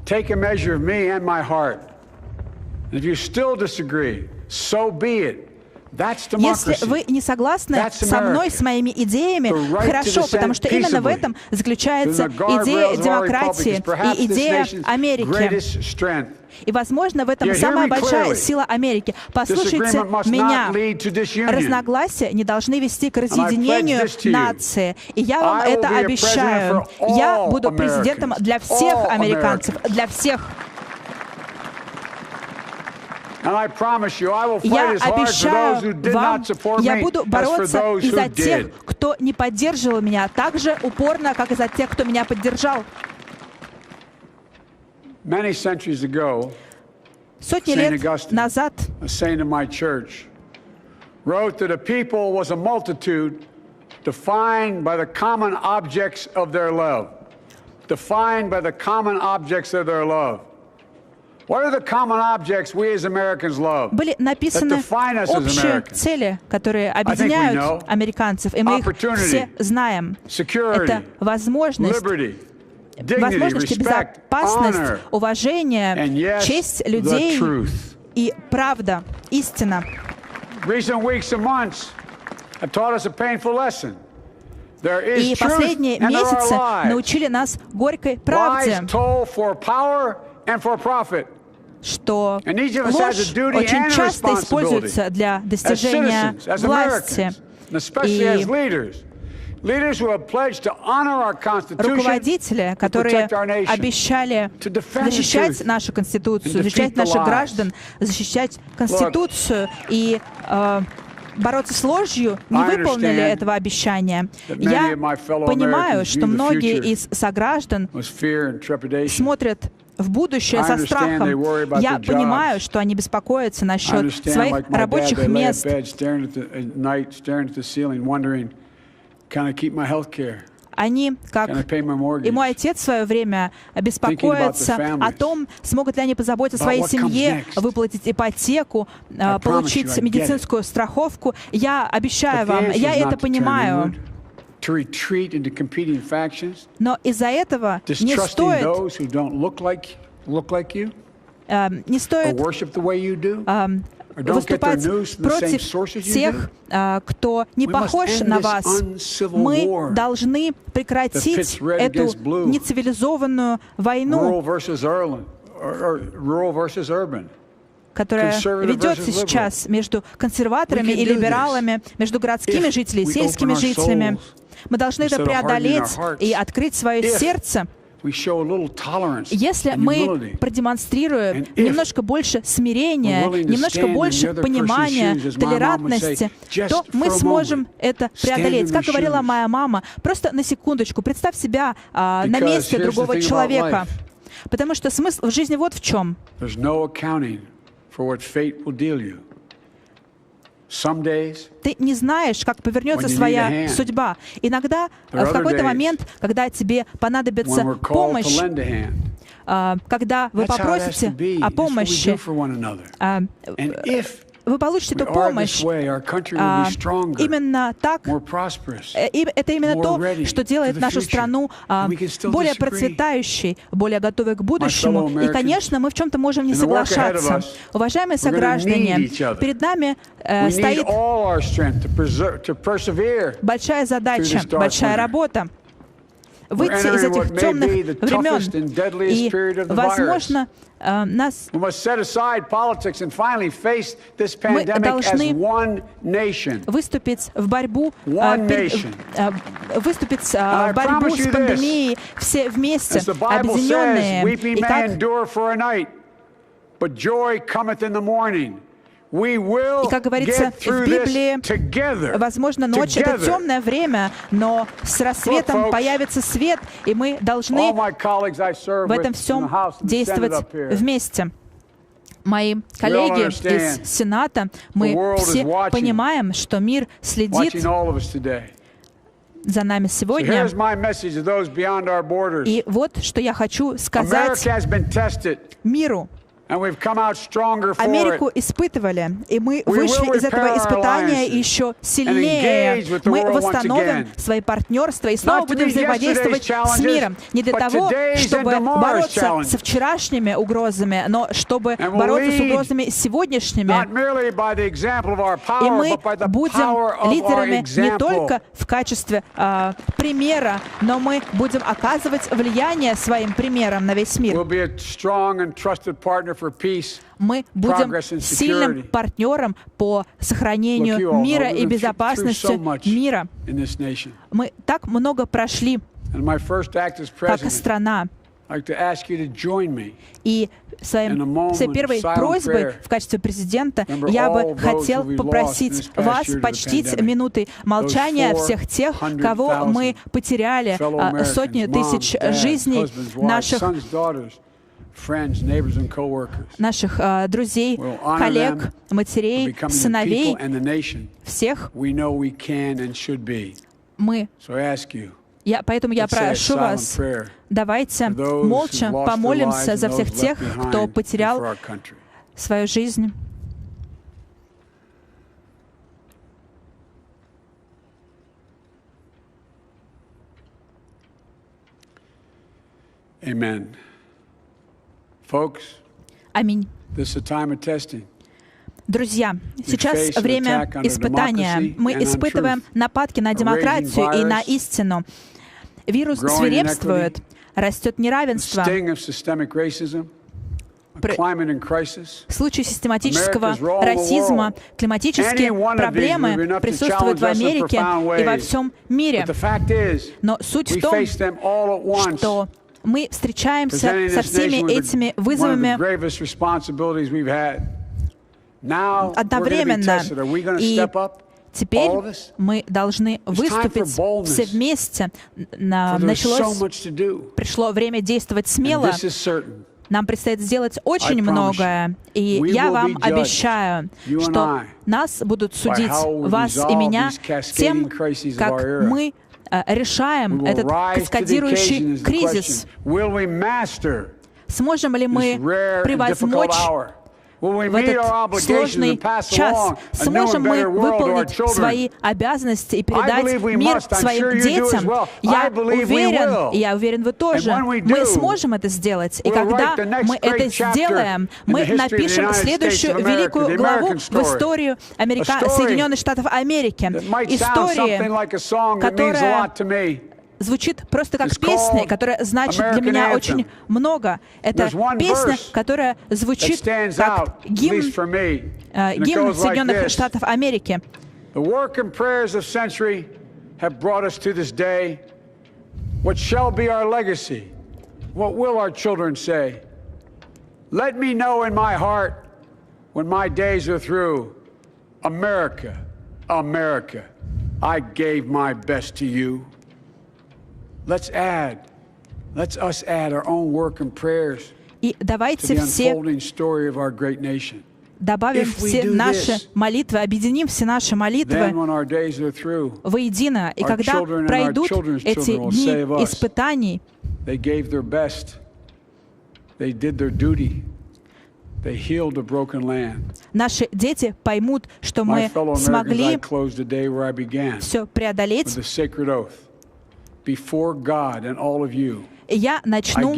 Take a measure of me and my heart. If you still disagree, so be it. Если вы не согласны со мной, с моими идеями, хорошо, потому что именно в этом заключается идея демократии и идея Америки. И, возможно, в этом самая большая сила Америки. Послушайте меня. Разногласия не должны вести к разъединению нации. И я вам это обещаю. Я буду президентом для всех американцев, для всех. Я обещаю вам, я буду бороться и за тех, кто не поддерживал меня, так же упорно, как и за тех, кто меня поддержал. Сотни лет назад были написаны общие цели, которые объединяют американцев, и мы их все знаем. Это возможность, безопасность, уважение, честь людей и правда, истина. И последние месяцы научили нас горькой правде, что ложь очень часто используется для достижения власти. И руководители, которые обещали защищать нашу Конституцию, защищать наших граждан, защищать Конституцию и бороться с ложью, не выполнили этого обещания. Я понимаю, что многие из сограждан смотрят в будущее со страхом. Я понимаю, что они беспокоятся насчет своих рабочих мест. Они, как и мой отец в свое время, беспокоятся о том, смогут ли они позаботиться о своей семье, выплатить ипотеку, получить медицинскую страховку. Я обещаю вам, я это понимаю. Но из-за этого не стоит выступать против тех, кто не похож на вас. Мы должны прекратить эту нецивилизованную войну, которая ведется сейчас между консерваторами и либералами, между городскими жителями и сельскими жителями. Мы должны это преодолеть и открыть свое сердце. Если мы продемонстрируем немножко больше смирения, немножко больше понимания, толерантности, то мы сможем это преодолеть. Как говорила моя мама, просто на секундочку представь себя на месте другого человека. Потому что смысл в жизни вот в чем. Ты не знаешь, как повернется своя судьба. Иногда, в какой-то момент, когда тебе понадобится помощь, когда вы попросите о помощи, вы получите эту помощь. Именно так, это именно то, что делает нашу страну более процветающей, более готовой к будущему. И, конечно, мы в чем-то можем не соглашаться. Уважаемые сограждане, перед нами стоит большая задача, большая работа. Выйти из этих темных времен. И, возможно, мы должны выступить в борьбу, выступить в борьбу с пандемией все вместе, объединенные. И как говорится в Библии, возможно, ночь — это темное время, но с рассветом появится свет, и мы должны в этом всем действовать вместе. Мои коллеги из Сената, мы все понимаем, что мир следит за нами сегодня. И вот что я хочу сказать миру. Америку испытывали, и мы вышли из этого испытания еще сильнее. Мы восстановим свои партнерства и снова будем взаимодействовать с миром. Не для того, чтобы бороться со вчерашними угрозами, но чтобы бороться с угрозами сегодняшними. И мы будем лидерами не только в качестве примера, но мы будем оказывать влияние своим примером на весь мир. Мы будем сильным партнером по сохранению мира и безопасности мира. Мы так много прошли как страна. И своей первой просьбой в качестве президента я бы хотел попросить вас почтить минутой молчания всех тех, кого мы потеряли, сотни тысяч жизней наших друзей, коллег, матерей, сыновей, всех. Поэтому я прошу вас, давайте молча помолимся за всех тех, кто потерял свою жизнь. Amen. Аминь. Друзья, сейчас время испытания. Мы испытываем нападки на демократию и на истину. Вирус свирепствует, растет неравенство. В случае систематического расизма, климатические проблемы присутствуют в Америке и во всем мире. Но суть в том, что мы встречаемся со всеми этими вызовами одновременно. И теперь мы должны выступить все вместе. Пришло время действовать смело. Нам предстоит сделать очень многое. И я вам обещаю, что нас будут судить, вас и меня, тем, как мы решаем этот каскадирующий кризис. Сможем ли мы превозмочь в этот сложный час? Сможем мы выполнить свои обязанности и передать мир своим детям? Я уверен, вы тоже. Мы сможем это сделать. И когда мы это сделаем, мы напишем следующую великую главу в историю Соединенных Штатов Америки. История, которая звучит просто как песня, которая значит для меня очень много. Это песня, которая звучит как гимн Соединенных Штатов Америки. America, I gave my best to you. Let's us add our own work and prayers И давайте все добавим все наши молитвы, объединим все наши молитвы воедино. И когда пройдут эти дни испытаний, Наши дети поймут, что мы смогли все преодолеть. И я начну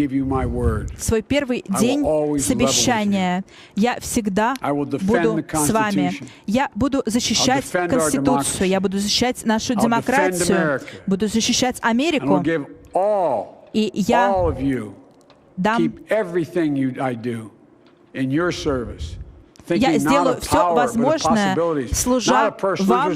свой первый день с обещания. Я всегда буду с вами. Я буду защищать Конституцию, я буду защищать нашу демократию, буду защищать Америку. И я дам... Я сделаю все возможное, служа вам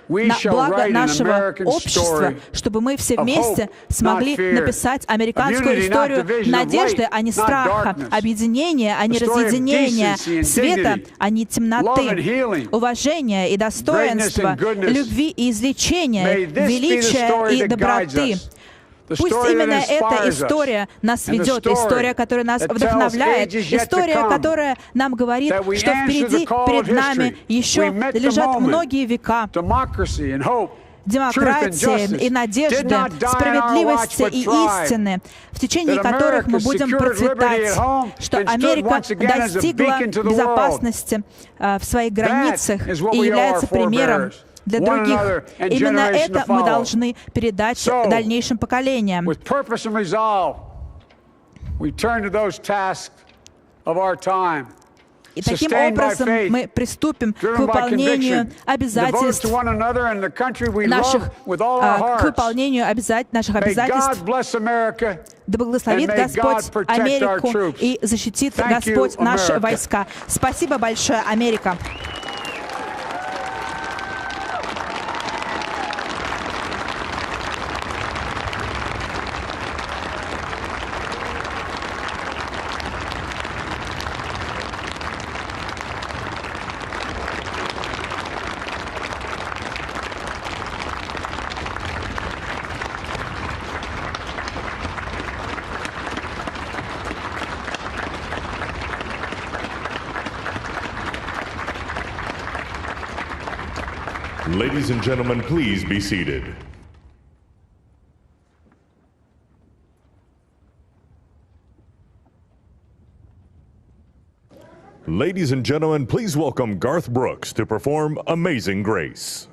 на благо нашего общества, чтобы мы все вместе смогли написать американскую историю надежды, а не страха, объединения, а не разъединения, света, а не темноты, уважения и достоинства, любви и излечения, величия и доброты. Пусть именно эта история нас ведет, история, которая нас вдохновляет, история, которая нам говорит, что впереди, перед нами еще лежат многие века демократии и надежды, справедливости и истины, в течение которых мы будем процветать, что Америка достигла безопасности в своих границах и является примером для других. Именно это мы должны передать дальнейшим поколениям. И таким образом мы приступим к выполнению обязательств наших обязательств. Да благословит Господь Америку и защитит Господь наши войска. Спасибо большое, Америка. Ladies and gentlemen, please be seated. Ladies and gentlemen, please welcome Garth Brooks to perform Amazing Grace.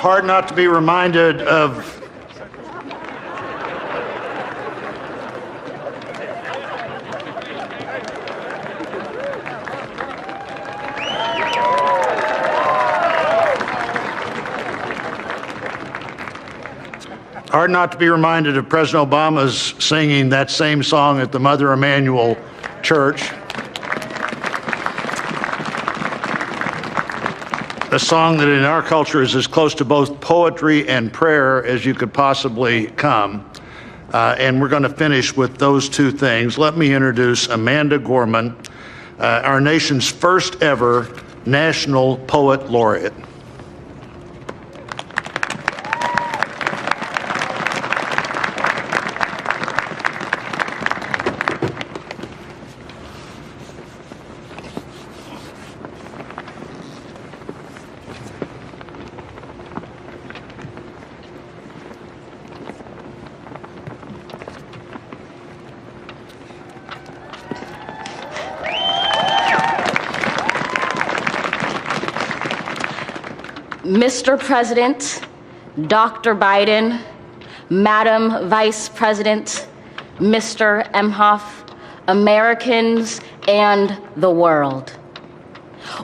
Hard not to be reminded of President Obama's singing that same song at the Mother Emanuel Church. A song that in our culture is as close to both poetry and prayer as you could possibly come. And we're going to finish with those two things. Let me introduce Amanda Gorman, our nation's first ever National Poet Laureate. Mr. President, Dr. Biden, Madam Vice President, Mr. Emhoff, Americans, and the world.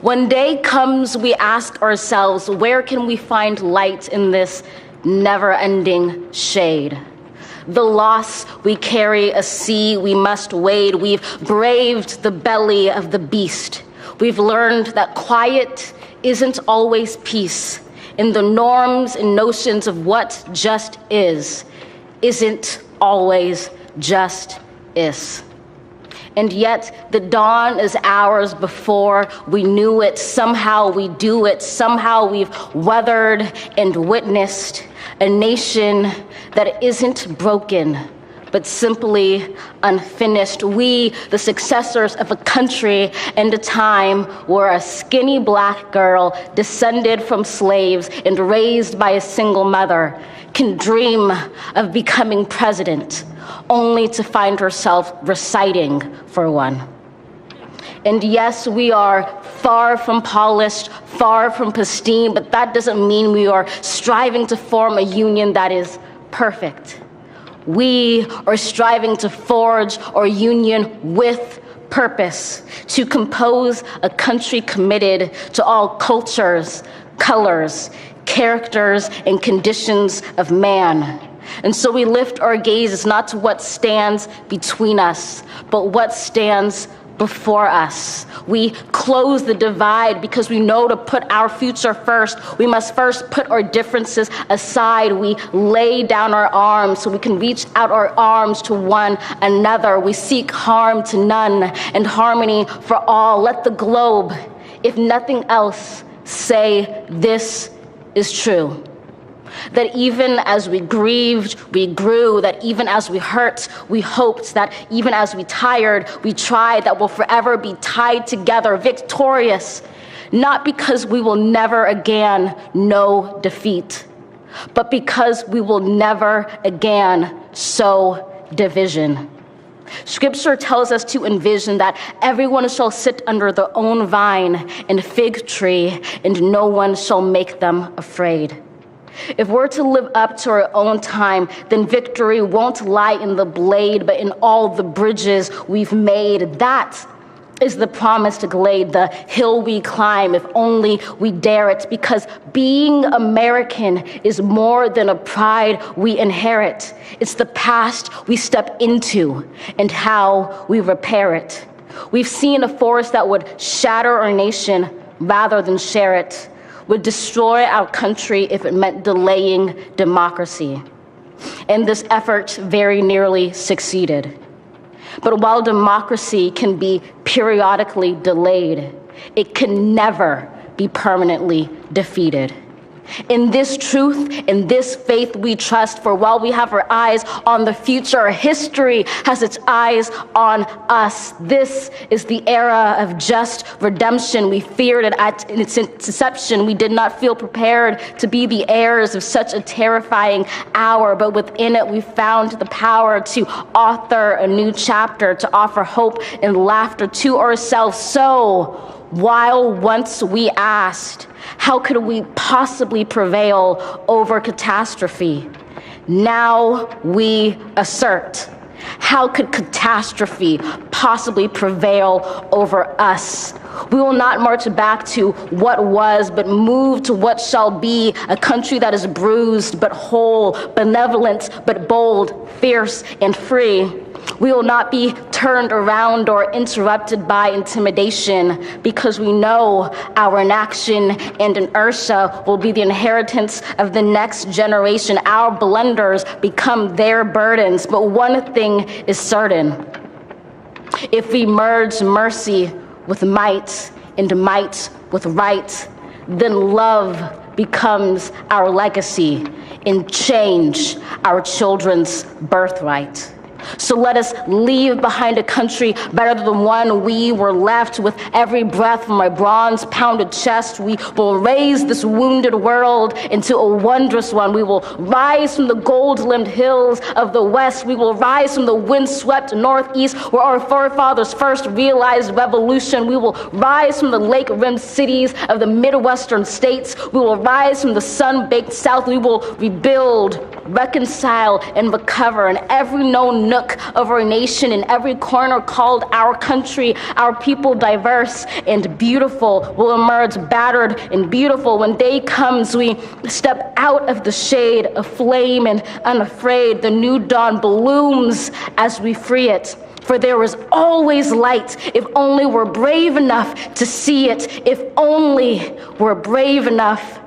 When day comes, we ask ourselves, where can we find light in this never-ending shade? The loss we carry, a sea we must wade. We've braved the belly of the beast. We've learned that quiet isn't always peace, and the norms and notions of what just isn't always just is. And yet the dawn is ours before we knew it. Somehow we do it. Somehow we've weathered and witnessed a nation that isn't broken, but simply unfinished. We, the successors of a country and a time where a skinny black girl descended from slaves and raised by a single mother can dream of becoming president, only to find herself reciting for one. And yes, we are far from polished, far from pristine, but that doesn't mean we are striving to form a union that is perfect. We are striving to forge our union with purpose, to compose a country committed to all cultures, colors, characters, and conditions of man. And so we lift our gaze not to what stands between us, but what stands before us. We close the divide because we know to put our future first, we must first put our differences aside. We lay down our arms so we can reach out our arms to one another. We seek harm to none and harmony for all. Let the globe, if nothing else, say this is true. That even as we grieved, we grew. That even as we hurt, we hoped. That even as we tired, we tried. That we'll forever be tied together, victorious, not because we will never again know defeat, but because we will never again sow division. Scripture tells us to envision that everyone shall sit under their own vine and fig tree, and no one shall make them afraid. If we're to live up to our own time, then victory won't lie in the blade, but in all the bridges we've made. That is the promised glade, the hill we climb, if only we dare it, because being American is more than a pride we inherit. It's the past we step into and how we repair it. We've seen a force that would shatter our nation rather than share it, would destroy our country if it meant delaying democracy. And this effort very nearly succeeded. But while democracy can be periodically delayed, it can never be permanently defeated. In this truth, in this faith we trust, for while we have our eyes on the future, history has its eyes on us. This is the era of just redemption. We feared it at its inception. We did not feel prepared to be the heirs of such a terrifying hour, but within it we found the power to author a new chapter, to offer hope and laughter to ourselves. So while once we asked, how could we possibly prevail over catastrophe? Now we assert, how could catastrophe possibly prevail over us? We will not march back to what was, but move to what shall be, a country that is bruised but whole, benevolent but bold, fierce and free. We will not be turned around or interrupted by intimidation, because we know our inaction and inertia will be the inheritance of the next generation. Our blunders become their burdens. But one thing is certain: if we merge mercy with might and might with right, then love becomes our legacy and change our children's birthright. So let us leave behind a country better than the one we were left. With every breath from my bronze-pounded chest, we will raise this wounded world into a wondrous one. We will rise from the gold-limbed hills of the West. We will rise from the wind-swept Northeast, where our forefathers first realized revolution. We will rise from the lake-rimmed cities of the Midwestern states. We will rise from the sun-baked South. We will rebuild, reconcile, and recover in every known nook of our nation, in every corner called our country. Our people, diverse and beautiful, will emerge battered and beautiful. When day comes, we step out of the shade of flame and unafraid. The new dawn blooms as we free it. For there is always light, if only we're brave enough to see it, if only we're brave enough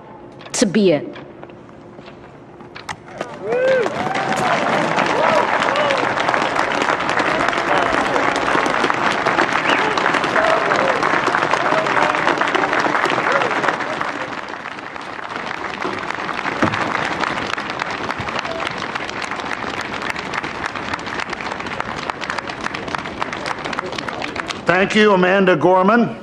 to be it. Thank you, Amanda Gorman.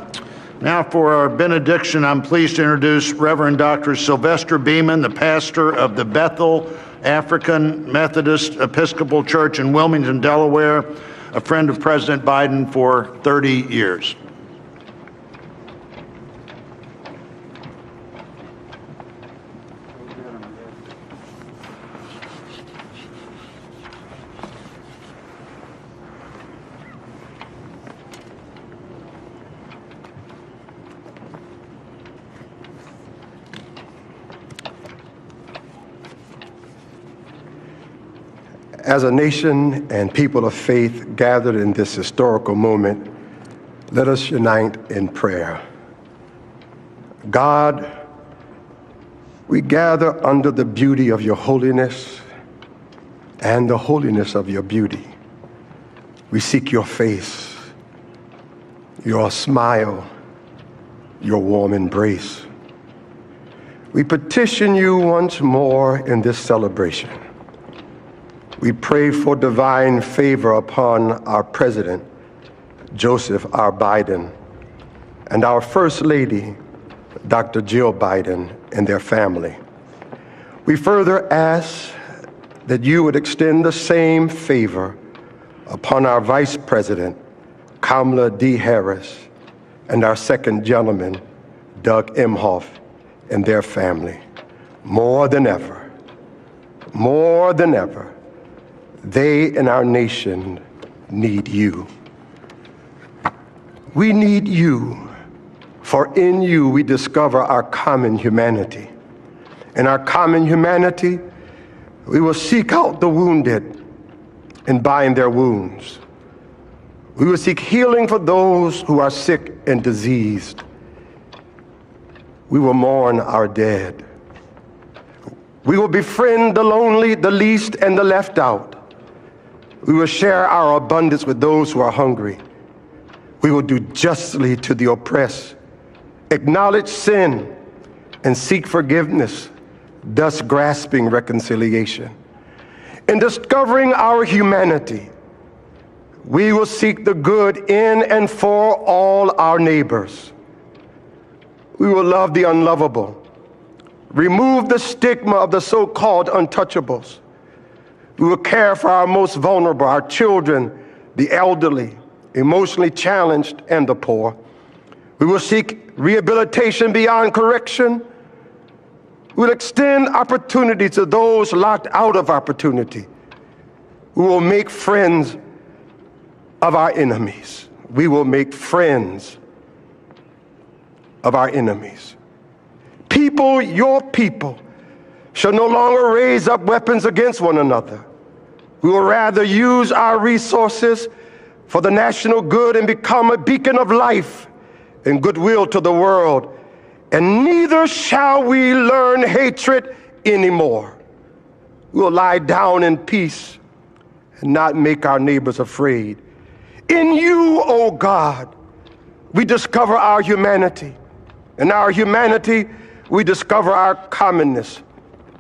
Now for our benediction, I'm pleased to introduce Reverend Dr. Sylvester Beeman, the pastor of the Bethel African Methodist Episcopal Church in Wilmington, Delaware, a friend of President Biden for 30 years. As a nation and people of faith gathered in this historical moment, let us unite in prayer. God, we gather under the beauty of your holiness and the holiness of your beauty. We seek your face, your smile, your warm embrace. We petition you once more in this celebration. We pray for divine favor upon our President, Joseph R. Biden, and our First Lady, Dr. Jill Biden, and their family. We further ask that you would extend the same favor upon our Vice President, Kamala D. Harris, and our second gentleman, Doug Emhoff, and their family. More than ever, they and our nation need you. We need you, for in you we discover our common humanity. In our common humanity, we will seek out the wounded and bind their wounds. We will seek healing for those who are sick and diseased. We will mourn our dead. We will befriend the lonely, the least, and the left out. We will share our abundance with those who are hungry. We will do justly to the oppressed, acknowledge sin, and seek forgiveness, thus grasping reconciliation. In discovering our humanity, we will seek the good in and for all our neighbors. We will love the unlovable, remove the stigma of the so-called untouchables. We will care for our most vulnerable, our children, the elderly, emotionally challenged, and the poor. We will seek rehabilitation beyond correction. We will extend opportunity to those locked out of opportunity. We will make friends of our enemies. We will make friends of our enemies. People, your people, shall no longer raise up weapons against one another. We will rather use our resources for the national good and become a beacon of life and goodwill to the world. And neither shall we learn hatred anymore. We will lie down in peace and not make our neighbors afraid. In you, O God, we discover our humanity. In our humanity, we discover our commonness.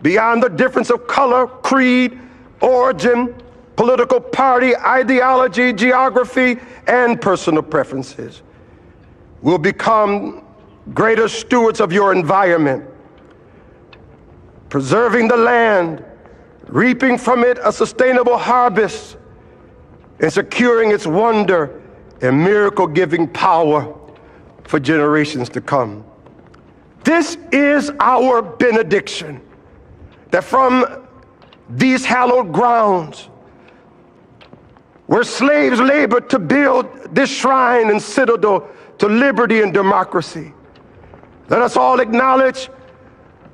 Beyond the difference of color, creed, origin, political party, ideology, geography, and personal preferences, we'll become greater stewards of your environment, preserving the land, reaping from it a sustainable harvest, and securing its wonder and miracle-giving power for generations to come. This is our benediction, that from these hallowed grounds, where slaves labored to build this shrine and citadel to liberty and democracy, let us all acknowledge,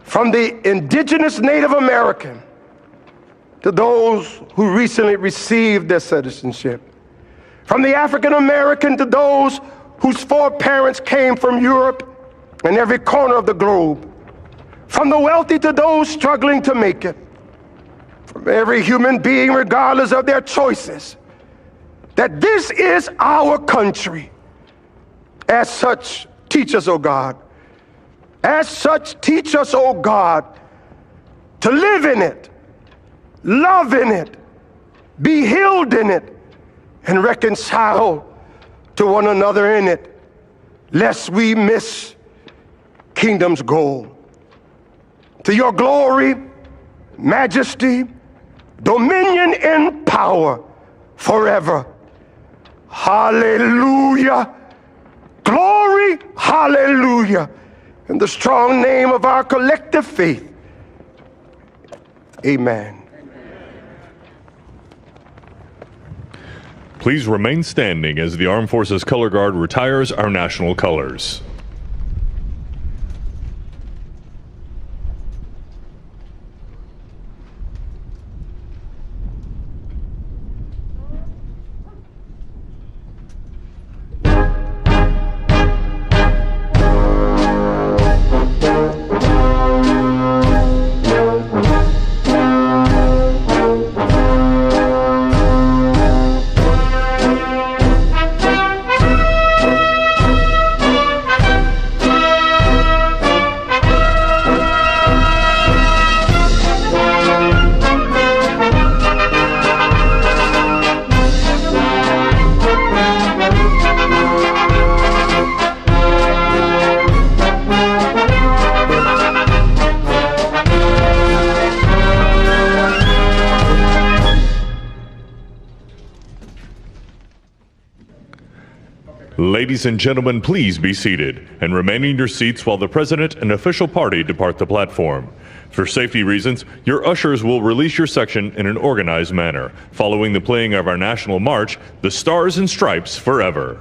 from the indigenous Native American to those who recently received their citizenship, from the African American to those whose foreparents came from Europe and every corner of the globe, from the wealthy to those struggling to make it, from every human being regardless of their choices, that this is our country. As such, teach us, O God. As such, teach us, O God, to live in it, love in it, be healed in it, and reconcile to one another in it, lest we miss kingdom's goal. To your glory, majesty, dominion, and power forever. Hallelujah. Glory, hallelujah. In the strong name of our collective faith. Amen. Please remain standing as the Armed Forces Color Guard retires our national colors. Ladies and gentlemen, please be seated and remain in your seats while the President and official party depart the platform. For safety reasons, your ushers will release your section in an organized manner, following the playing of our national march, The Stars and Stripes Forever.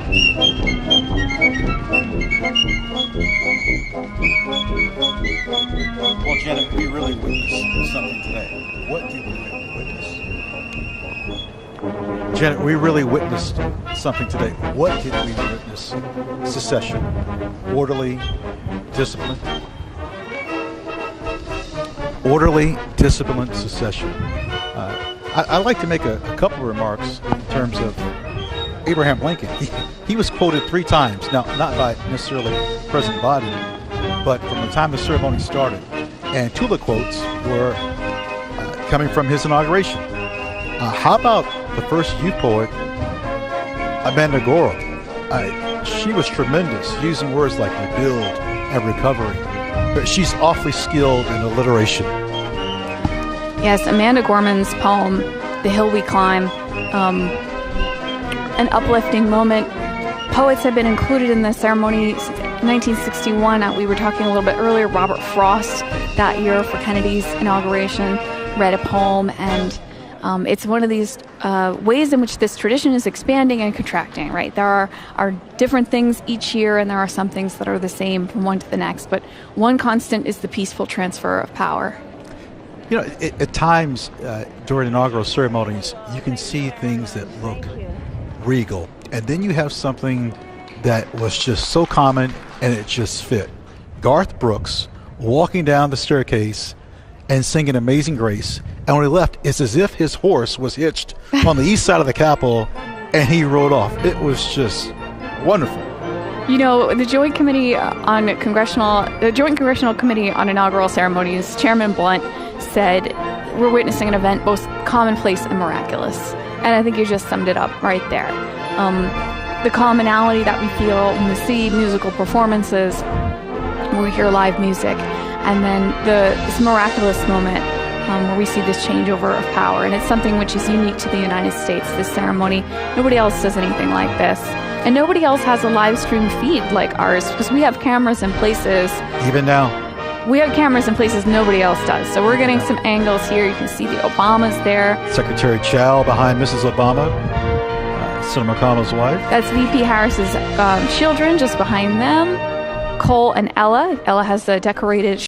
Well, Janet, we really witnessed something today. What did we witness? Janet, we really witnessed something today. What did we witness? Secession. Orderly, disciplined. Orderly, disciplined secession. I'd like to make a couple of remarks in terms of Abraham Lincoln. He was quoted 3 times, now not by necessarily President Biden, but from the time the ceremony started. And 2 of the quotes were coming from his inauguration. How about the first youth poet, Amanda Gorham? She was tremendous, using words like rebuild and recovery. But she's awfully skilled in alliteration. Yes, Amanda Gorman's poem, The Hill We Climb, an uplifting moment. Poets have been included in the ceremony since 1961. We were talking a little bit earlier, Robert Frost, that year for Kennedy's inauguration, read a poem, and it's one of these ways in which this tradition is expanding and contracting, right? There are different things each year, and there are some things that are the same from one to the next, but one constant is the peaceful transfer of power. You know, at times during inaugural ceremonies, you can see things that look regal, and then you have something that was just so common and it just fit. Garth Brooks walking down the staircase and singing Amazing Grace, and when he left, it's as if his horse was hitched on the east side of the Capitol and he rode off. It was just wonderful. You know, the Joint Congressional Committee on Inaugural Ceremonies, Chairman Blunt said, we're witnessing an event both commonplace and miraculous. And I think you just summed it up right there. The commonality that we feel when we see musical performances, when we hear live music, and then this miraculous moment where we see this changeover of power. And it's something which is unique to the United States, this ceremony. Nobody else does anything like this. And nobody else has a live stream feed like ours, because we have cameras in places. Even now. We have cameras in places nobody else does. So we're getting some angles here. You can see the Obamas there. Secretary Chow behind Mrs. Obama, Senator McConnell's wife. That's VP Harris's children just behind them. Cole and Ella. Ella has the decorated